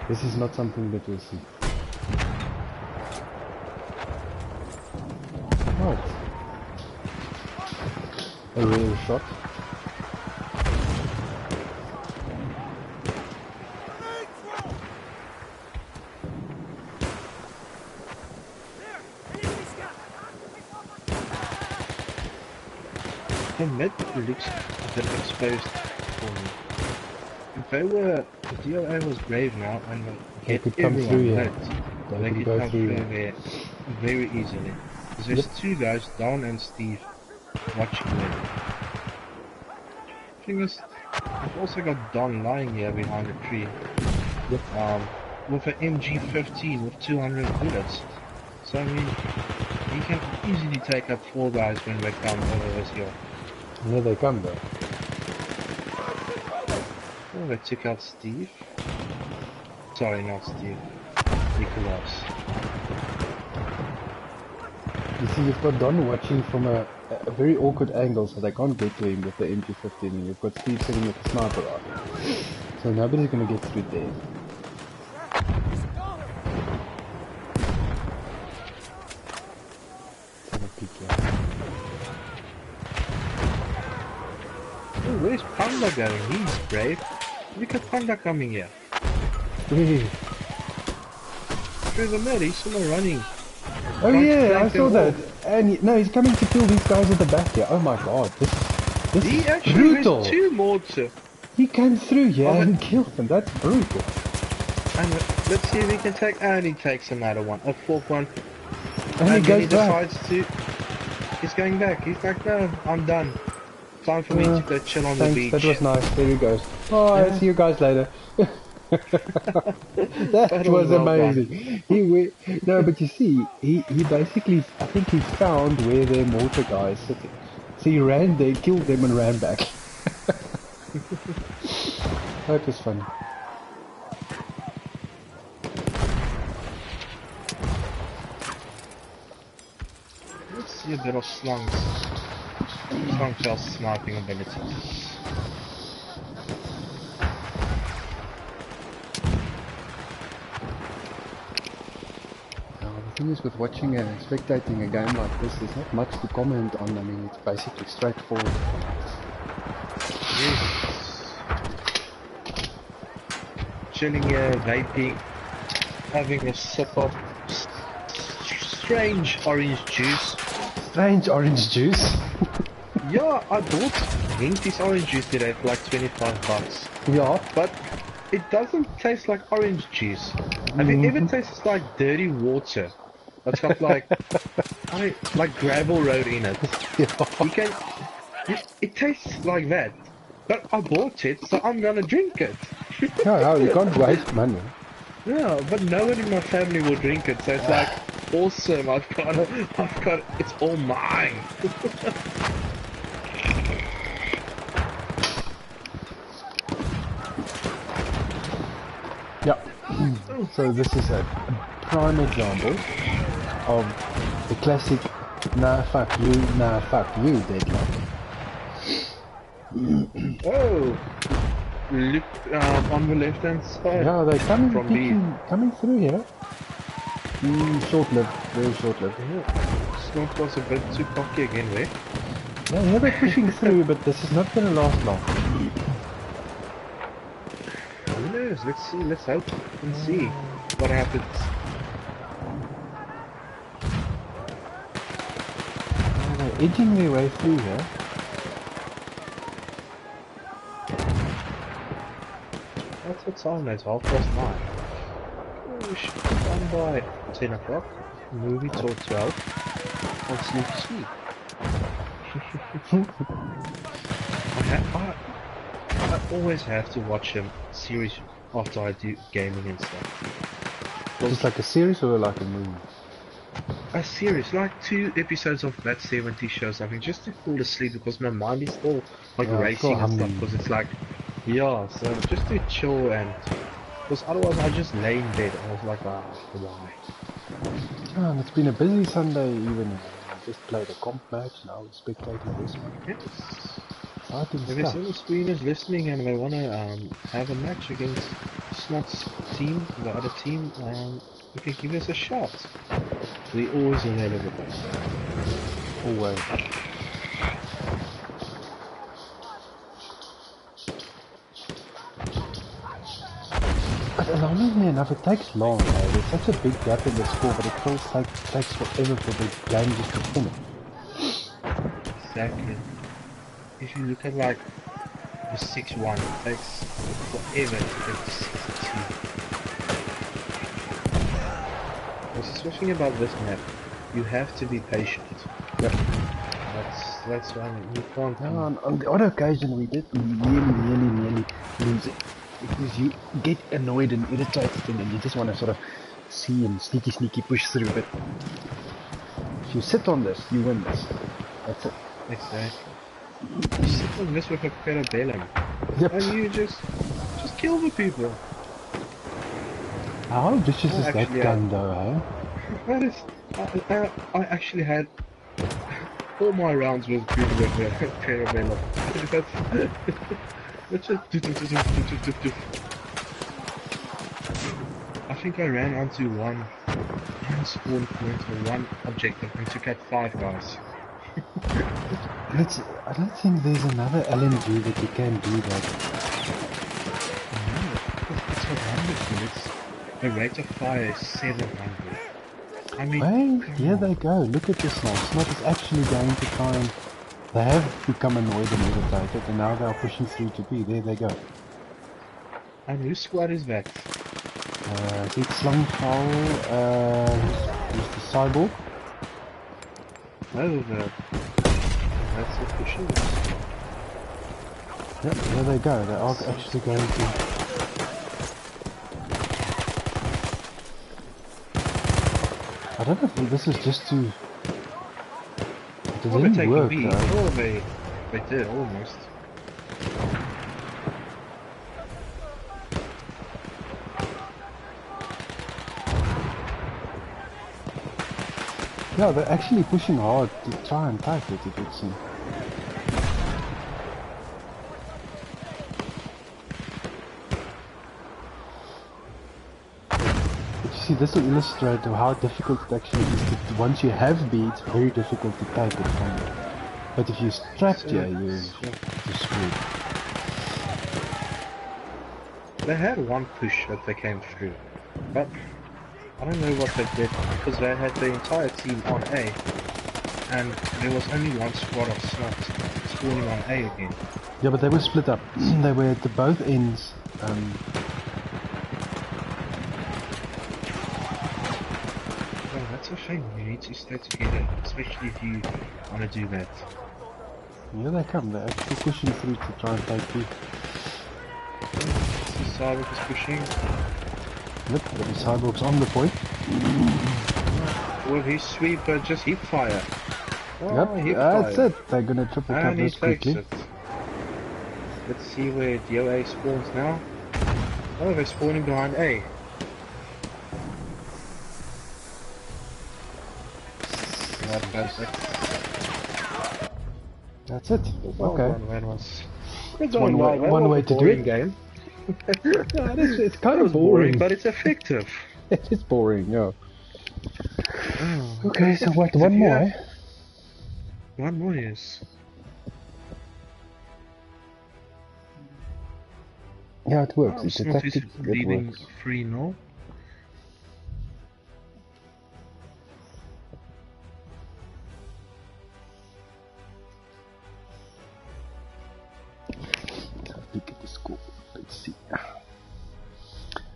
S1: This is not something that you'll see. What? A real shot?
S2: The mid looks a bit exposed for me. If the DOA was brave now and
S1: They
S2: get
S1: could come
S2: everyone
S1: through here.
S2: lit, they could
S1: go
S2: come
S1: through
S2: through
S1: here.
S2: there very easily. Because there's two guys, Don and Steve, watching them. Thing is, I've also got Don lying here behind a tree.
S1: Yep.
S2: With an MG15 with 200 bullets. So I mean, he can easily take up 4 guys when we come over this hill.
S1: And here they come though.
S2: Oh, they took out Steve. Sorry, not Steve. Nicholas.
S1: You see, you've got Don watching from a very awkward angle, so they can't get to him with the MG15, and you've got Steve sitting with the sniper rifle. So nobody's gonna get through there.
S2: Oh, where's Panda going? He's brave. Look at Panda coming here.
S1: Where?
S2: Through the mud, he's still running.
S1: Oh
S2: Can't
S1: yeah, I
S2: flank
S1: saw
S2: them
S1: that.
S2: all.
S1: And no, he's coming to kill these guys at the back here. Oh my god, this
S2: He
S1: is
S2: actually
S1: brutal.
S2: has 2 mortar.
S1: He came through here
S2: Oh,
S1: and killed them. That's brutal.
S2: And let's see if he can take, and he takes another one. A 4th one.
S1: And
S2: And
S1: he
S2: then he
S1: goes back.
S2: decides to... He's going back. He's like, no, I'm done. Time for me to go chill on the
S1: Thanks,
S2: beach.
S1: that was nice. There he goes. Oh, I'll
S2: Yeah.
S1: see you guys later. That
S2: That
S1: was
S2: was well done.
S1: amazing. No, but you see, he basically, I think he found where their mortar guy is sitting. So he ran there, killed them, and ran back. That was funny.
S2: Let's see a bit of slungs. Slung shell sniping abilities.
S1: The thing is, with watching and spectating a game like this, there's not much to comment on. I mean, it's basically straightforward.
S2: Yes. Chilling here, vaping, having a sip of strange orange juice.
S1: Strange orange juice.
S2: Yeah, I bought Henty's orange juice today for like 25 bucks.
S1: Yeah.
S2: But it doesn't taste like orange juice. Have you ever tasted like dirty water? That's got like, like gravel road in it. You can, it tastes like that. But I bought it, so I'm gonna drink it.
S1: No, you can't waste money.
S2: Yeah, but nobody in my family will drink it, so it's like, awesome, I've got, it's all mine.
S1: Yeah. So this is a prime example of the classic nah fuck you deadlock.
S2: Oh, look on the left hand side.
S1: Yeah, they're coming,
S2: From me.
S1: coming through here. Short-lived, very short-lived.
S2: SNoT was a bit too cocky again there.
S1: Yeah, they're pushing through, but this is not going to last long.
S2: Who knows? Let's see, let's hope and see what happens.
S1: They're edging their way through here.
S2: What's the time now? It's 9:30. Oh, we should be done by 10 o'clock. Movie till 12. I'll sleep to sleep. I always have to watch a series after I do gaming and stuff.
S1: Just like a series or like a movie?
S2: A series, like 2 episodes of that 70 show something, just to fall asleep because my mind is still like racing and stuff, because it's like, yeah, so just to chill, and because otherwise I just lay in bed. I was like, ah, why?
S1: Oh, and it's been a busy Sunday evening. I just played a comp match, now we're spectating this one.
S2: Yes.
S1: Exciting
S2: If there's
S1: stuff.
S2: any screeners listening and they want to have a match against SNoT's team, the other team, you can give us a shout. We're always available.
S1: Always. But alarmingly enough, it takes long. There's such a big gap in the score, but it still takes forever for the game just to finish.
S2: Exactly. If you look at like the 6-1, it takes forever to get to 6-2. What's the thing about this map? You have to be patient.
S1: Yep.
S2: That's why you can't.
S1: On the odd occasion, we did nearly lose it. Because you get annoyed and irritated and you just want to sort of see and sneaky push through, but if you sit on this, you win this. That's it.
S2: Exactly. You sit on this with a parabellum.
S1: Yep.
S2: And you just kill the people.
S1: How vicious is that gun though, eh?
S2: That is, I actually had all my rounds with parabellum. That's just I think I ran onto one spawn point or one objective and took out 5 guys.
S1: I don't think there's another LMG that you can do that.
S2: No, that's what happens. It's the rate of fire is 700. I mean,
S1: Hey, here they go. Look at this now. SNoT is actually going to try and... They have become annoyed and irritated, and now they are pushing through to B. There they go.
S2: And whose squad is that?
S1: It's Slangfall, who's the cyborg?
S2: Oh, that's the pushing.
S1: Yep, there they go. They are actually going to... I don't know if this is just to... It didn't work though.
S2: Oh, they did, almost.
S1: Yeah, they're actually pushing hard to try and take it, if it's... But you see, this will illustrate how difficult it actually is. To, once you have B, it's very difficult to take it from you. But if you're strapped here, you're screwed.
S2: They had one push that they came through, but I don't know what they did, because they had the entire team on A, and there was only one squad of SNoT spawning on A again.
S1: Yeah, but they were split up. They were at the both ends.
S2: Well, that's a shame. You need to stay together, especially if you want to do that.
S1: Here they come. They're actually pushing through to try and take B.
S2: The Cyborg is pushing.
S1: Look, the cyborg's on the point.
S2: Well, his sweep just hip fire. Oh,
S1: Yep,
S2: hip
S1: that's
S2: fire.
S1: it. They're gonna triple cut
S2: And he
S1: this
S2: takes
S1: quickly.
S2: it. Let's see where DOA spawns now. Oh, they're spawning behind A.
S1: That's it. Okay.
S2: One
S1: way to do it.
S2: Game.
S1: It's kind
S2: It
S1: of
S2: was
S1: boring.
S2: but it's effective.
S1: It is boring, yeah.
S2: Oh,
S1: Okay, so what? One more, eh?
S2: One more, yes.
S1: Yeah, it works. It's a
S2: SNoT is
S1: tactic that
S2: leading
S1: works.
S2: 3-0.
S1: Look at the score. Let's see.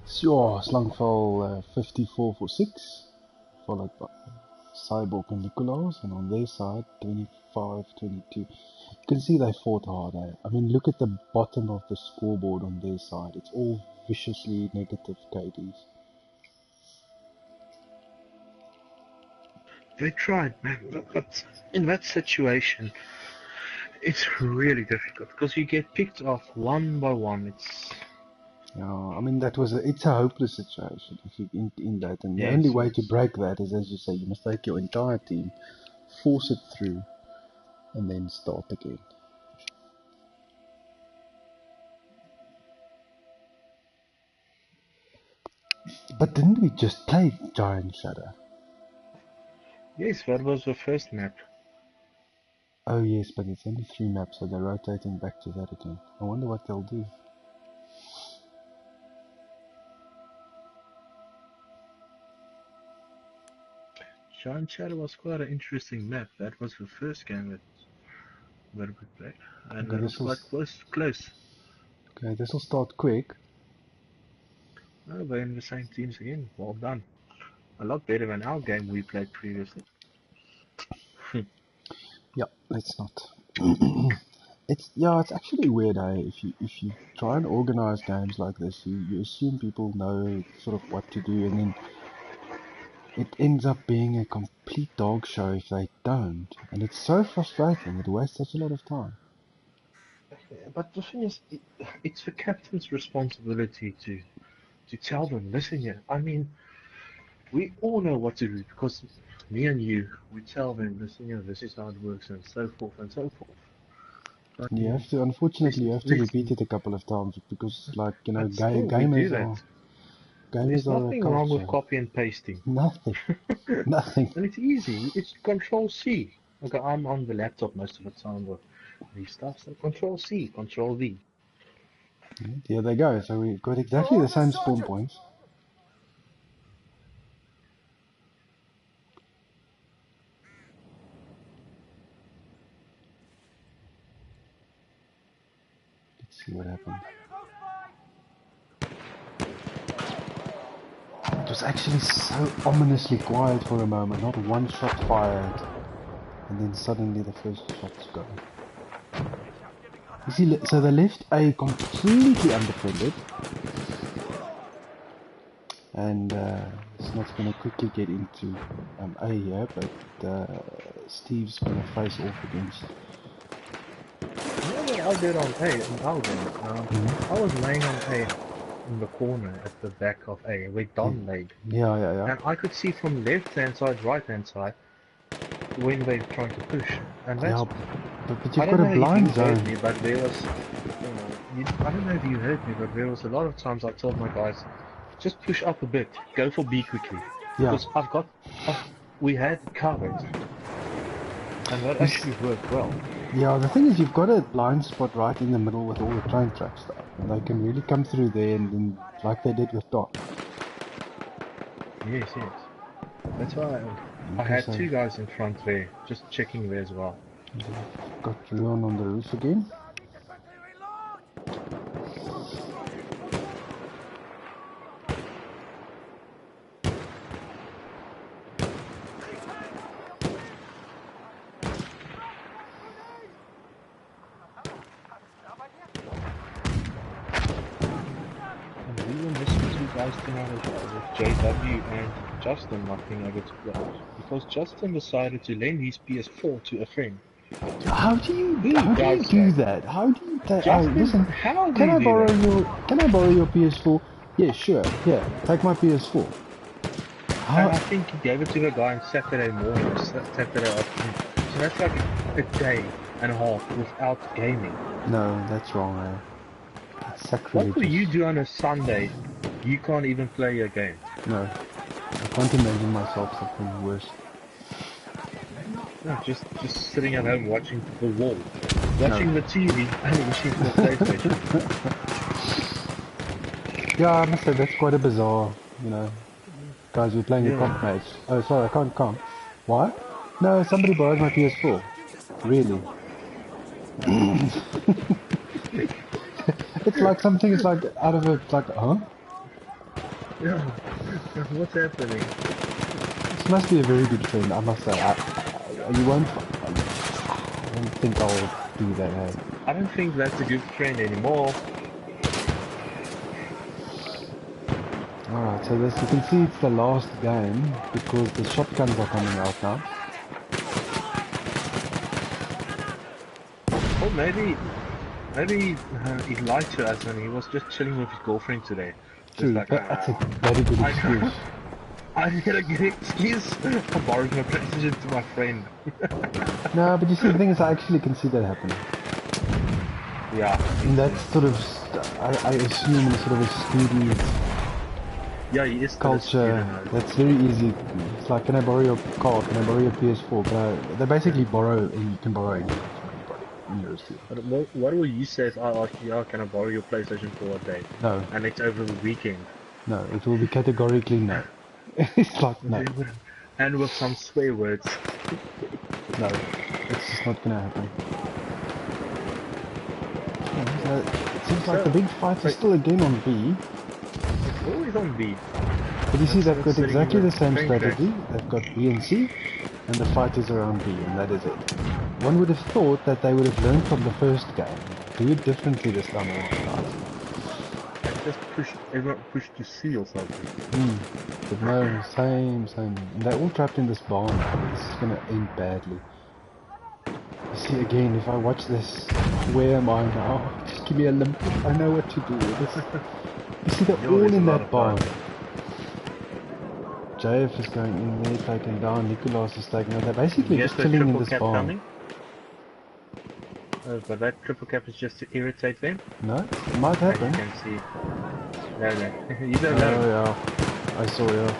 S1: So, Slangfall 54 for 6, followed by Cyborg and Nicolaus, and on their side 25-22. You can see they fought hard. I mean, look at the bottom of the scoreboard on their side. It's all viciously negative KDs.
S2: They tried, man, but in that situation, it's really difficult because you get picked off one by one. It's
S1: I mean, it's a hopeless situation if you in that, and the
S2: Yes,
S1: only way
S2: yes.
S1: to break that is, as you say, you must take your entire team, force it through, and then start again. But didn't we just play Giant Shadow?
S2: Yes, that was the first map.
S1: Oh yes, but it's only 3 maps, so they're rotating back to that again. I wonder what they'll do.
S2: Giant Shadow was quite an interesting map. That was the first game that we played, and
S1: Okay,
S2: it was quite close.
S1: Okay, this will start quick.
S2: Oh, we're in the same teams again. Well done. A lot better than our game we played previously.
S1: Yeah, it's not. It's actually weird, if you try and organize games like this, you assume people know sort of what to do, and then it ends up being a complete dog show if they don't, and it's so frustrating. It wastes such a lot of time.
S2: But the thing is, it's the captain's responsibility to tell them, listen here. I mean, we all know what to do because me and you, we tell them, listen here, this is how it works, and so forth and so forth. But
S1: You have to, unfortunately, you have to repeat it a couple of times because, like, you know,
S2: but still, we do that.
S1: gamers
S2: There's
S1: are a
S2: nothing wrong with
S1: culture.
S2: copy and pasting.
S1: Nothing, nothing.
S2: And it's easy. It's Control C. Okay, I'm on the laptop most of the time with these stuff, so Control C, Control V.
S1: Here they go. So we've got exactly the same spawn points. Let's see what happened. It was actually so ominously quiet for a moment. Not one shot fired, and then suddenly the first shots go. You see, so they left A completely undefended, and SNoT's going to quickly get into A here, but Steve's going to face off against.
S2: You know what I did on A in our game? I was laying on A in the corner at the back of A, where Don laid.
S1: Yeah.
S2: And I could see from left hand side, right hand side, when they were trying to push. And that's.
S1: Yeah, but
S2: I
S1: you've
S2: don't
S1: got
S2: know
S1: a blind
S2: if you heard
S1: zone.
S2: me, but there was. I don't know if you heard me, but there was a lot of times I told my guys, just push up a bit, go for B quickly, because we had it covered, and that actually worked well.
S1: Yeah, the thing is, you've got a blind spot right in the middle with all the train track stuff, and they can really come through there, and like they did with Dot.
S2: Yes. That's why I had 2 guys in front there, just checking there as well.
S1: Got Leon on the roof again.
S2: Guys tonight as well, with JW and Justin not being able to play because Justin decided to lend his PS4 to a friend.
S1: How do you do that? How do you
S2: Justin,
S1: listen, can I borrow your PS4? Yeah, sure. Yeah, take my PS4.
S2: And I think he gave it to the guy on Saturday morning or Saturday afternoon. So that's like a day and a half without gaming.
S1: No, that's wrong, eh? That's sacrilegious.
S2: What will you do on a Sunday? You can't even play your game.
S1: No, I can't imagine myself something worse.
S2: No, just sitting at home watching the wall, watching the TV and wishing for PlayStation.
S1: Yeah, I must say that's quite a bizarre, guys, we're playing a comp match. Oh, sorry, I can't comp. Why? No, somebody borrowed my PS4. Really? It's like something is like out of a, like, huh?
S2: Yeah, what's happening?
S1: This must be a very good friend, I must say. I don't think I'll do that, hey?
S2: I don't think that's a good friend anymore.
S1: Alright, so this, you can see it's the last game because the shotguns are coming out now.
S2: Or maybe he lied to us and he was just chilling with his girlfriend today.
S1: True,
S2: like,
S1: that's a very good excuse.
S2: I need a good excuse for borrowing my PlayStation to my friend.
S1: No, but you see, the thing is, I actually can see that happening.
S2: Yeah.
S1: And that's sort of, I assume, sort of a student
S2: Yeah, he is still a
S1: culture.
S2: student.
S1: That's very easy. It's like, can I borrow your car? Can I borrow your PS4? They basically borrow, and you can borrow anything from anybody when you're a student.
S2: But what will you say if I ask you, oh, can I borrow your PlayStation for a day?
S1: No,
S2: And it's over the weekend.
S1: no, it will be categorically no. It's like no,
S2: And with some swear words.
S1: no, it's just not gonna happen. Yeah, so it seems like the big fight is still again on B.
S2: It's always on B.
S1: But you see,
S2: That's
S1: they've
S2: what's
S1: got
S2: sitting
S1: exactly
S2: in
S1: the same
S2: train track.
S1: strategy. They've got B and C, and the fight is around B, and that is it. One would have thought that they would have learned from the first game. Do it differently this time around, guys.
S2: And just everyone push to C or something.
S1: But no, same. And they're all trapped in this barn. This is gonna end badly. You see, again, if I watch this, where am I now? Just give me a limp. I know what to do. You see, they're all
S2: there's a
S1: in
S2: lot
S1: that
S2: of
S1: barn.
S2: fun.
S1: JF is going in there, taken down. Nicholas is taken out. They're basically
S2: Yes,
S1: just
S2: the
S1: chilling in
S2: triple
S1: this
S2: cap
S1: barn.
S2: coming. But that triple cap is just to irritate them.
S1: No, it might
S2: As
S1: happen.
S2: you can see. No. You don't
S1: Oh
S2: know.
S1: yeah, I saw yeah.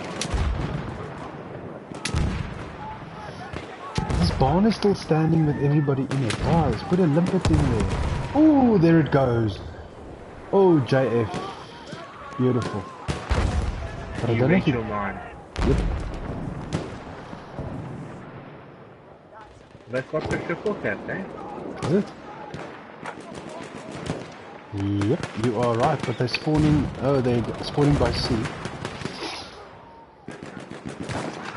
S1: This barn is still standing with everybody in it. Guys, put a limpet in there. Oh, there it goes. Oh, JF. Beautiful. But I
S2: You
S1: don't know
S2: read
S1: if it...
S2: your mind.
S1: Yep.
S2: They've got the triple cap, eh?
S1: Is it? Yep, you are right, but they're spawning... Oh, they're spawning by C.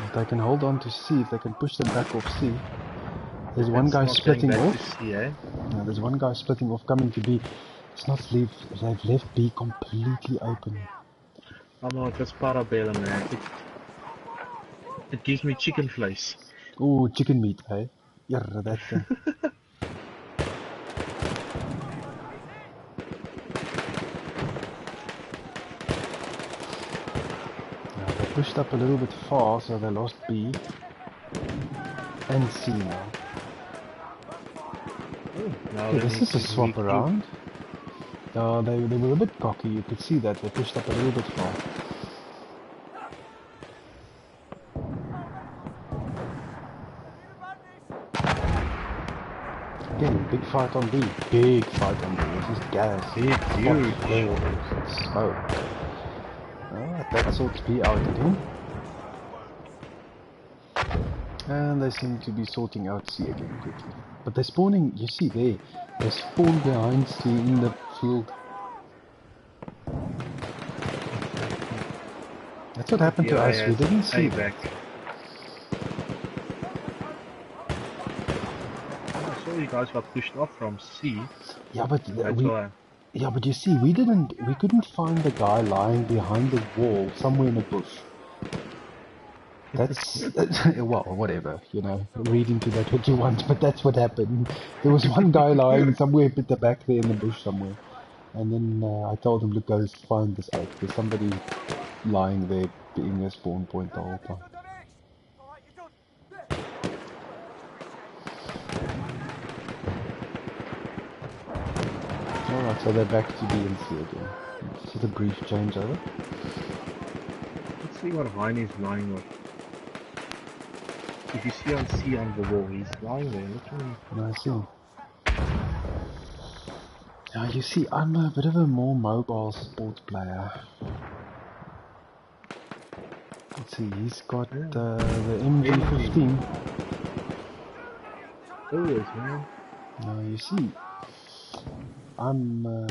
S1: If they can hold on to C, if they can push them back off C. There's one guy splitting off.
S2: C, eh?
S1: No, there's one guy splitting off, coming to B. It's not leave. They've left B completely open.
S2: I'm on just parabellum, man. It gives me chicken flesh.
S1: Ooh, chicken meat, hey? Yeah, that thing. Now, they pushed up a little bit far, so they lost B. And C now.
S2: Now
S1: Okay,
S2: they
S1: this
S2: need
S1: is a
S2: to
S1: swap
S2: regroup.
S1: around. They were a bit cocky, you could see that. They pushed up a little bit far. Again, big fight on B. Big fight on B. This is gas.
S2: Big, huge.
S1: Smoke. Alright, that sorts B out again. And they seem to be sorting out C again quickly. But they're spawning, you see there, they spawn behind C in the field. That's what happened to
S2: DOA
S1: us, we
S2: has
S1: didn't see
S2: A
S1: that.
S2: back. I saw you guys got pushed off from C.
S1: Yeah, but
S2: That's why.
S1: yeah, but you see, we couldn't find the guy lying behind the wall somewhere in a bush. That's well, whatever, you know, read into that what you want, but that's what happened. There was one guy lying somewhere at the back there in the bush somewhere, and then I told him, look, go find this out. There's somebody lying there being a spawn point the whole time. Alright, so they're back to B and C again. It's just a brief changeover.
S2: Let's see what Hein is lying with. If you see on C on the wall, he's lying there. Look at him.
S1: And I see. Now you see, I'm a bit of a more mobile sports player. Let's see, he's got the MG15.
S2: Always, man.
S1: Now you see, I'm a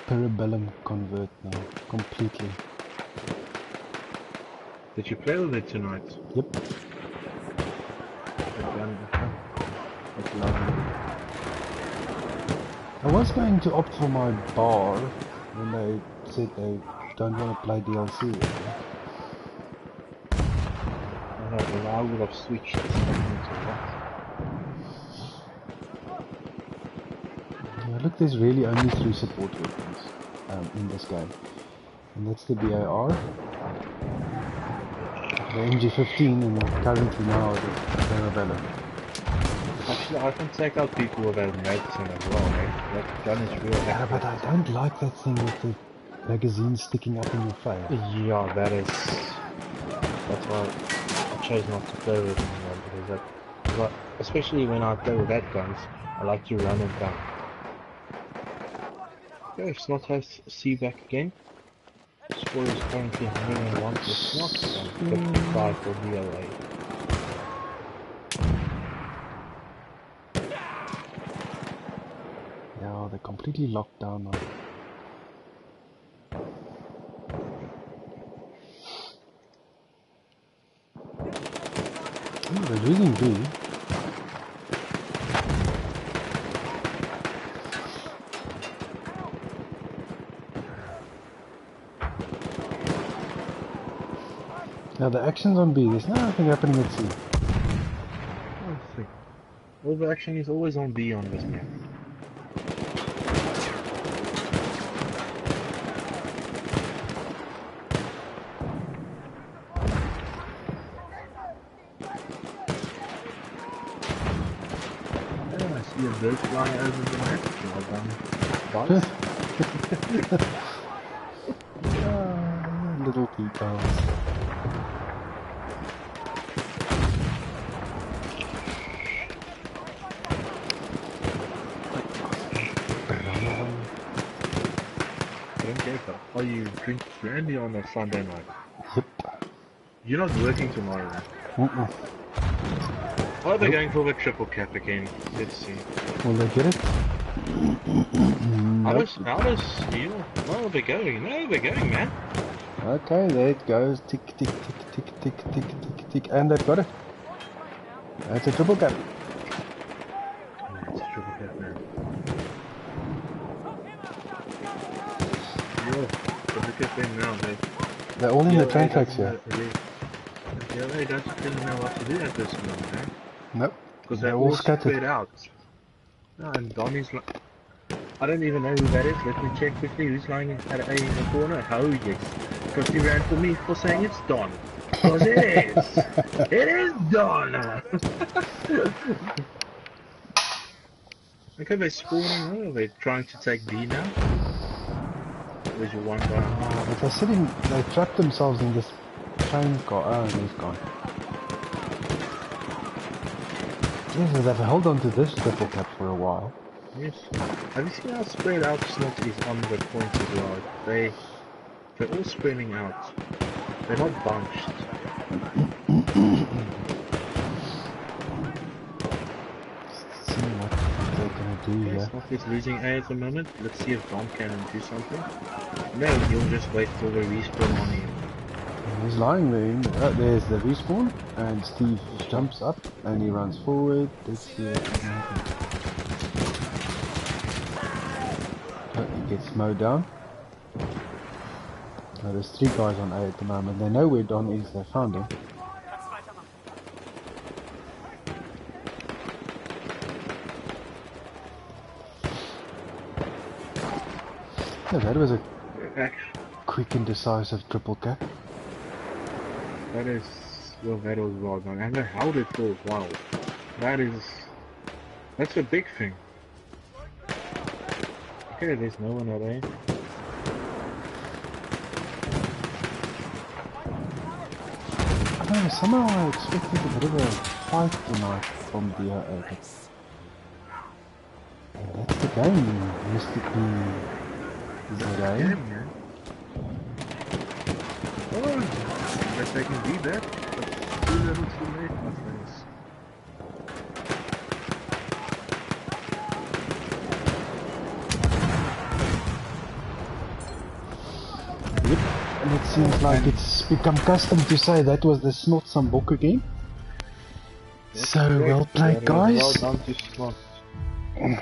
S1: Parabellum convert now, completely.
S2: Did you play with it tonight?
S1: Yep.
S2: That's lovely.
S1: I was going to opt for my bar when they said they don't want to play DLC with me.
S2: Well, I would have switched to something to that.
S1: Yeah, look, there's really only 3 support weapons in this game. And that's the BAR, the MG15, and currently now the Parabellum.
S2: Actually, I can take out people without noticing as well, right? That gun is real
S1: Yeah, but I don't like that thing with the magazines sticking up in your face.
S2: Yeah, that's why I chose not to play with them anymore, because especially when I play with that guns, I like to run and gun. Okay, SNoT has C back again. Score is currently 101 for SNoT and 55 for DOA.
S1: Yeah, they're completely locked down now. Oh, they're losing B. Now the action's on B, there's nothing happening at C.
S2: All the action is always on B on this map. I see a bird flying over the map. Well done, boss.
S1: Little peacocks.
S2: Are you drinking brandy on a Sunday night?
S1: Yep.
S2: You're not working tomorrow, right? Are they going for the triple cap again? Let's see.
S1: Will they get it?
S2: How does Steel? Where are they going? No, they're going, man.
S1: Okay, there it goes. Tick, tick, tick, tick, tick, tick, tick, tick. And they've got it. That's a triple cap.
S2: Yeah, it's a triple cap, man. Yo, look at them now,
S1: They're all in the train tracks here.
S2: Yeah, they don't really know what to do at this moment, man.
S1: Nope.
S2: Because they're all spread out. No, and Donnie's like... I don't even know who that is. Let me check quickly. Who's lying at A in the corner? Oh, yes. Because he ran for me for saying it's Don. Because it is. It is Don. Okay, they're spawning. Oh, they're trying to take B now. There's your one guy.
S1: But they're sitting, they trapped themselves in this train car. Oh, he's gone. Yes, they've held on to this triple cap for a while.
S2: Yes. Have you seen how spread out SNoT is on the point as well? They're all spreading out. They're not bunched.
S1: See what they're gonna do here.
S2: SNoT is losing A at the moment. Let's see if Dom can do something. No, you'll just wait for the respawn on him.
S1: He's lying there. There's the respawn, and Steve jumps up and he runs forward. Let's see what can happen. Oh, he gets mowed down. Now there's 3 guys on A at the moment. They know where Don is. They found him. Yeah, that was a quick and decisive triple cap.
S2: That is, well, that was well done. And they held it for a while. That's a big thing. Okay, there's no one at A.
S1: I don't know, somehow I expected a bit of a fight tonight from DOA. That's the game, Mr. PZA.
S2: Oh, they're taking B back, but too little too late, my friends.
S1: Yep, and it seems like it's become custom to say that was the SNoT Sambuca game. So well played, guys.
S2: Well done to SNoT.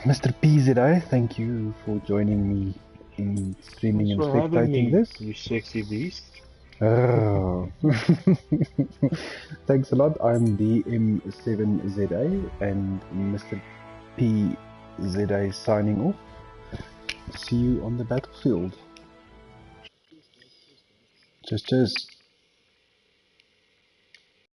S1: Mr. PZA, thank you for joining me in streaming and spectating this.
S2: You sexy beast.
S1: Oh. Thanks a lot. I'm DM7ZA and Mr. PZA signing off. See you on the battlefield. Cheers.